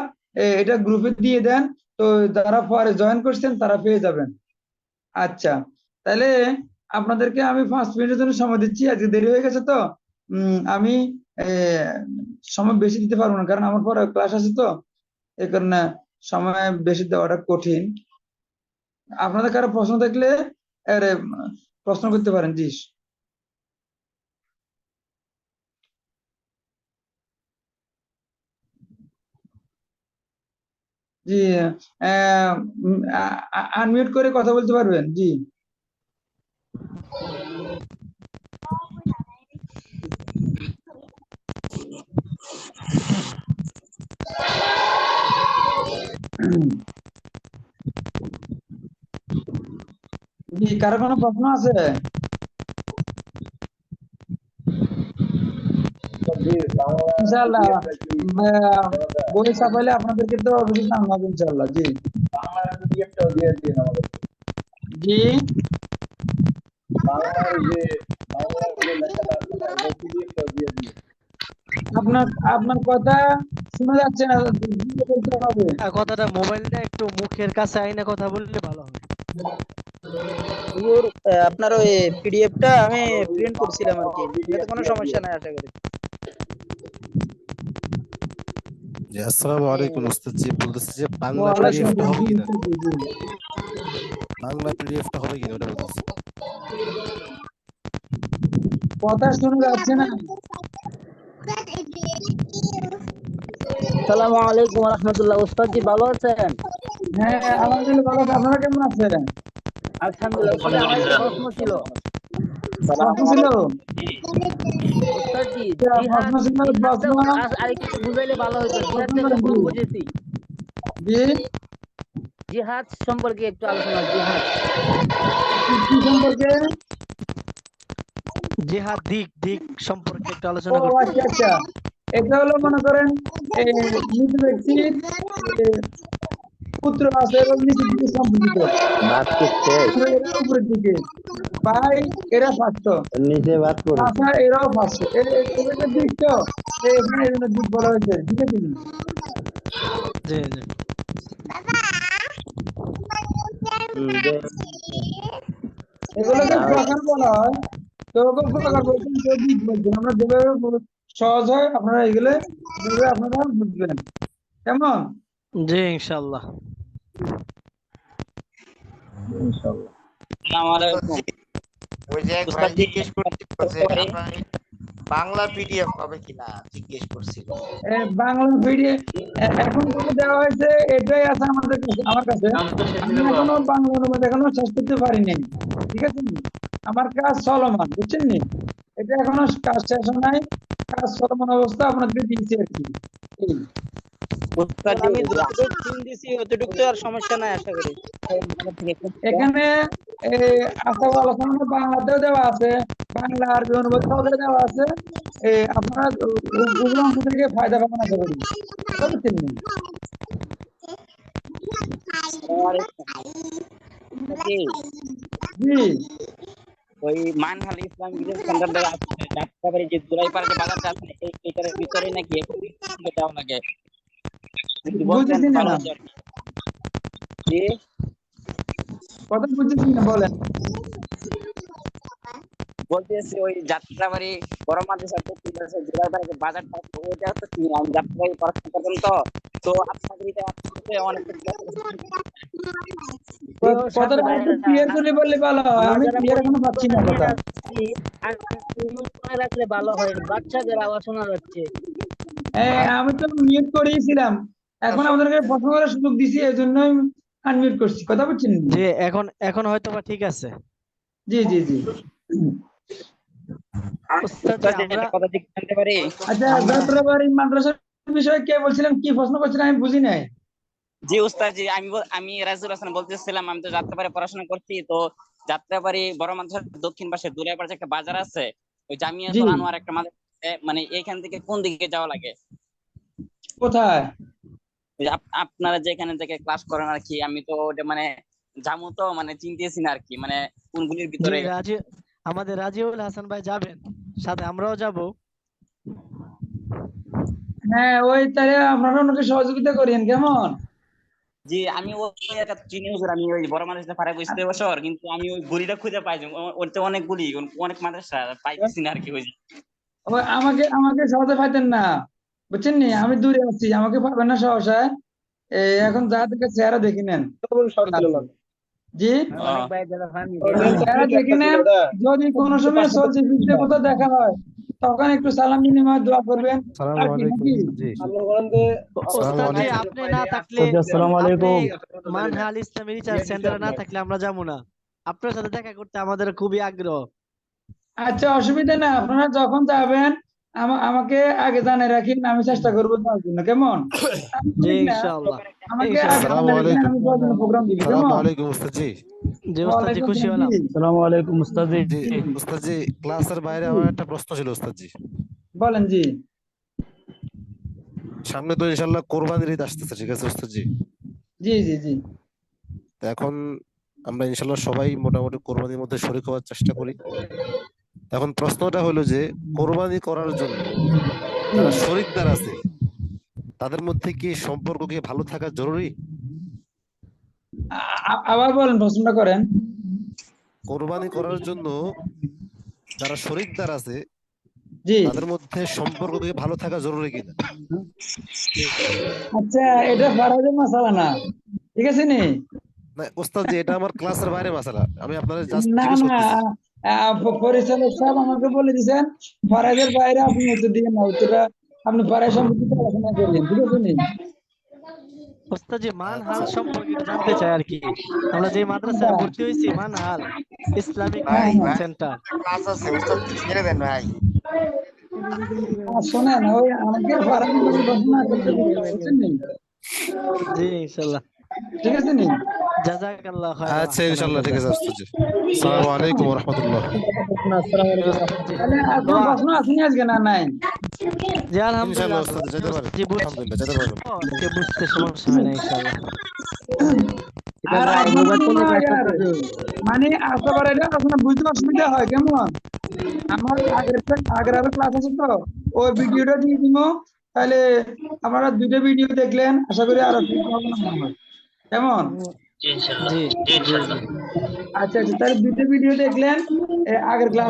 এটা গ্রুপে দিয়ে দেন, তো যারা পরে জয়েন করছেন তারা পেয়ে যাবেন। আচ্ছা, তাহলে আপনাদেরকে আমি 5 মিনিটের জন্য সময় দিচ্ছি। আজকে দেরি হয়ে গেছে, তো আমি সময় বেশি দিতে পারবো না, কারণ আমার পরে ক্লাস আছে, তো এই কারণে সময় বেশি দেওয়াটা কঠিন। আপনাদের কারো প্রশ্ন থাকলে প্রশ্ন করতে পারেন। জি জি, আনমিউট করে কথা বলতে পারবেন। জি জি, কারো কোনো প্রশ্ন আছে? ইনশাআল্লাহ বই ছাপাইলে আপনাদেরকে তো অবশ্যই জানাবো ইনশাআল্লাহ। জি জি, আপনার আপনার কথা শোনা যাচ্ছে না, বলতে হবে। কথাটা মোবাইলটা একটু মুখের কাছে আইনা কথা বললে ভালো হয়। হুজুর, আপনার ওই পিডিএফটা আমি প্রিন্ট করছিলাম আর কি, এটাতে কোনো সমস্যা নাই আশা করি। জি, আসসালামু আলাইকুম ওস্তাদ জি, বলতেছি যে বাংলা ওয়ালাইকুম পিডিএফটা হবে কিনা, আসসালাম। জি, জি। বাংলা পিডিএফটা হবে কিনা ওটা বলতেছি। কথা শোনা যাচ্ছে না। আসসালামু আলাইকুম রহমতুল্লাহ। উস্তাদ জি ভালো আছেন? হ্যাঁ, আলহামদুলিল্লাহ ভালো আছি। আপনারা কেমন আছেন? আলহামদুলিল্লাহ। উস্তাদ আমার একটা প্রশ্ন ছিল। প্রশ্ন ছিল? উস্তাদ জি, প্রশ্ন জিহাদ ছিল, জিহাদটা প্রশ্ন আরেকটু বুঝাইলে ভালো হতো। প্রশ্ন জিহাদটা একটু করেন কম জি। বুঝেছি। জি, জিহাদ সম্পর্কে একটু আলোচনা। জিহাদ কি সম্পর্কে? জিহাদ দিক দিক সম্পর্কে একটু ও আলোচনা করতে। আচ্ছা আচ্ছা, এটা হলো মনে করেন মৃত ব্যক্তির পুত্র আছে এবং নিচের দিকে সম্পর্কিত, এরা উপরের দিকে, ভাই এরা ফার্স্ট, চাচা এরাও ফার্স্ট, এদের দিক তো এখানে এই জন্য দিক বলা হয়েছে, ঠিক আছে? জি জি। এগুলোকে প্রকার বলা হয়। তো ওকে প্রকার বলছেন, তো দিক বলছেন। আমরা যেভাবে সহজ হয় আপনারা এগুলো যেভাবে আপনারা বুঝবেন, কেমন? জি ইনশাআল্লাহ। আসসালামু আলাইকুম। ওই যে এক ভাই উস্তাদ জি, জিজ্ঞেস করছিল যে করতে পারি? আপনার বাংলা পিডিএফ হবে কিনা জিজ্ঞেস করছিল। বাংলা ভিডিও এখন যেটা দেওয়া হয়েছে এটাই আছে আমাদের কাছে, আমার কাছে। আমি এখনো বাংলা অনুবাদ এখনো শেষ করতে পারিনি, ঠিক আছে? আমার কাজ চলমান, বুঝছেন নি? এটা এখনো কাজ শেষ হয় নাই, কাজ চলমান অবস্থা আপনাদের দিয়েছি আর কি। এই। উস্তাদ জি, আমি যতটুকু চিন দিছি অতটুকু তো আর সমস্যা নাই আশা করি। এখানে আশা আলোচনা বাংলাতেও দেওয়া আছে, বাংলা আরবি অনুবাদ সহজে দেওয়া আছে। আপনারা ওগুলো অংশ থেকে ফায়দা পাবেন আশা করি, বুঝতে পারছেন? আসসালামু আলাইকুম। জি, জি, ওই মানহাল ইসলাম বিজনেস সেন্টার দ্বারা যাত্রাবাড়ি যে জুলাইপাড়া যে বাজারটা আছে এটার ভিতরে নাকি এখন দেওয়া লাগে। যদি বলতেন বুঝেছি না, ভালো হতো আর কি। জি, কথা বুঝেছি না, বলেন। বলতেছি ওই যাত্রাবাড়ি বড় মাদ্রাসা দক্ষিণ পাশে জুলাইপাড়া যে বাজারটা আছে ওইটা হচ্ছে কি, আমি যাত্রাবাড়ি পড়াশোনা করতাম তো আপনাদের এটা অনেক কথাটা একটু ক্লিয়ারলি বললে ভালো হয়, আমরা আমি যারা ক্লিয়ার এখনো পাচ্ছি না কথা। মনে রাখলে ভালো হয়, বাচ্চাদের আওয়াজ শোনা যাচ্ছে। আমি তো মিউট করেইছিলাম, এখন আমাদেরকে প্রশ্ন করার সুযোগ দিছি, এই জন্যই আনমিউট করছি, কথা বলছেন? জি এখন এখন হয়তো বা ঠিক আছে। জি জি জি। উস্তাদ জি, আমরা কথা ঠিক জানতে পারি? আচ্ছা, যাত্রাবাড়ি মাদ্রাসার বিষয়ে কে বলছিলেন, কি প্রশ্ন করছিলেন আমি বুঝি নাই। জি উস্তাদ জি, আমি রাজুল হাসান বলতেছিলাম। আমি তো যাত্রাবাড়ি পড়াশোনা করছি, তো যাত্রাবাড়ি বড় মাদ্রাসার দক্ষিণ পাশে দুলাইপাড়া যে একটা বাজার আছে, ওই জি, জামিয়াতুল আনোয়ার একটা মাদ্রাসা আছে, মানে এইখান থেকে কোন দিকে যাওয়া লাগে? কোথায়? ওই যে আপনারা যেখানে থেকে ক্লাস করেন আর কি, আমি তো ওটা মানে জামু তো মানে চিনতেছি না আর কি, মানে কোনগুলির জি ভিতরে। আমাদের রাজিউল হাসান ভাই যাবেন, সাথে আমরাও যাব। হ্যাঁ, ওই তাহলে আপনারা ওনাকে সহযোগিতা করেন, কেমন? জি, আমি ওই একটা চিনি হুজুর। আমি ওই বড় মাদ্রাসা পাড়ায় বসতে বছর, কিন্তু আমি ওই গুলিটা খুঁজে পাই যে ওতে অনেক গুলি, অনেক মাদ্রাসা পাইতেছি না আর কি। ওই আমাকে আমাকে সহজে পাইতেন না, বুঝছেন নি? আমি দূরে আছি, আমাকে পাবেন না সহসায়। এখন যা থেকে চেহারা দেখি নেন। জি, চেহারা দেখি নেন। যদি কোনো সময় চলছে ফিরতে কোথাও দেখা হয়, তখন একটু সালাম বিনিময় দোয়া করবেন, সালাম আর কি আলাইকুম নাকি? জি। ওস্তাদ জি, আলাইকুম। আপনি না থাকলে, আপনি মানহাল ইসলামী রিসার্চ সেন্টারে না থাকলে আমরা যাবো না। আপনার সাথে দেখা করতে আমাদের খুবই আগ্রহ। আচ্ছা, অসুবিধা না, আপনারা যখন যাবেন আমাকে আগে জানিয়ে রাখেন, আমি চেষ্টা করবো যাওয়ার জন্য, কেমন? জি ঠিক না? ইনশাআল্লাহ। আমাকে আগে ইনশাআল্লাহ। সালাম জানিয়ে রাখেন, আলাইকুম। আমি যাওয়ার জন্য প্রোগ্রাম দিব, সালাম কেমন? আলাইকুম উস্তাদ জি। জি ওস্তাদ জি, ওয়ালাইকুম খুশি আসসালাম হলাম। জি। আসসালামু আলাইকুম উস্তাদ জি। জি উস্তাদ জি, ক্লাসের বাইরে আমার একটা প্রশ্ন ছিল উস্তাদ জি। বলেন জি। সামনে তো ইনশাল্লাহ কোরবানির ঈদ আসতেছে, ঠিক আছে উস্তাদ জি? জি জি জি। তো এখন আমরা ইনশাল্লাহ সবাই মোটামুটি কোরবানির মধ্যে শরীক হওয়ার চেষ্টা করি। এখন প্রশ্নটা হলো যে কোরবানি করার জন্য যারা শরীকদার আছে তাদের মধ্যে কি সম্পর্ক কি ভালো থাকা জরুরি? আবার বলেন, প্রশ্নটা করেন। কোরবানি করার জন্য যারা শরীকদার আছে জি, তাদের মধ্যে সম্পর্ক কি ভালো থাকা জরুরি কিনা? আচ্ছা, এটা ফারাজের মাসালা না, ঠিক আছে নি? না ওস্তাদ জি, এটা আমার ক্লাসের বাইরে মাসালা, আমি আপনাদের জাস্ট না জিজ্ঞেস না, করতেছি। পরিচালক সাহেব আমাকে বলে দিয়েছেন ফরাজের বাইরে আপনি উত্তর দিবেন না, উত্তরটা আপনি ফরাজ সম্পর্কে আলোচনা করবেন, ঠিক আছে নি? ওস্তাদ জি মানহাল আচ্ছা সম্পর্কে একটু জানতে চাই আর কি। আমরা যে মাদ্রাসায় ভর্তি হয়েছি মানহাল ইসলামিক ভাই ট্রেনিং ভাই সেন্টার। ক্লাস আছে, উস্তাদ ছেড়ে দেন ভাই। শোনেন, ওই আমাকে ফরাজের বাড়ি ঘোষণা করতে দিবেন, বুঝছেন নি? জি ইনশাআল্লাহ। ঠিক আছে নি? জাযাকাল্লাহ খায়রা আচ্ছা আহসানাল ইনশাল্লাহ ঠিক জাযা। আছে ওস্তাদ জি। আসসালামু আলাইকুম ওয়া রাহমাতুল্লাহ। আসসালামু আলাইকুম ওস্তাদ জি। তাহলে আপনার দোয়া। প্রশ্ন আছে নি আজকে না নাই? জি আলহামদুলিল্লাহ ইনশাল্লাহ ওস্তাদ যেতে পারেন, জি বুঝছি আলহামদুলিল্লাহ যেতে পারবেন। কে বুঝতে সমস্যা হয় না ইনশাআল্লাহ। আর আপনাদের কোনো মানে আসবার এটা আপনার বুঝতে অসুবিধা হয় কেমন? আমার আগের আরো ক্লাস আছে তো, ওই ভিডিওটা দিয়ে দিব, তাহলে আপনারা দুটো ভিডিও দেখলেন, আশা করি আরো সুবিধা হবে না মনে হয়। কেমন? জি জি জি। আচ্ছা আচ্ছা, তাহলে দুটো ভিডিও দেখলেন, আগের ক্লাস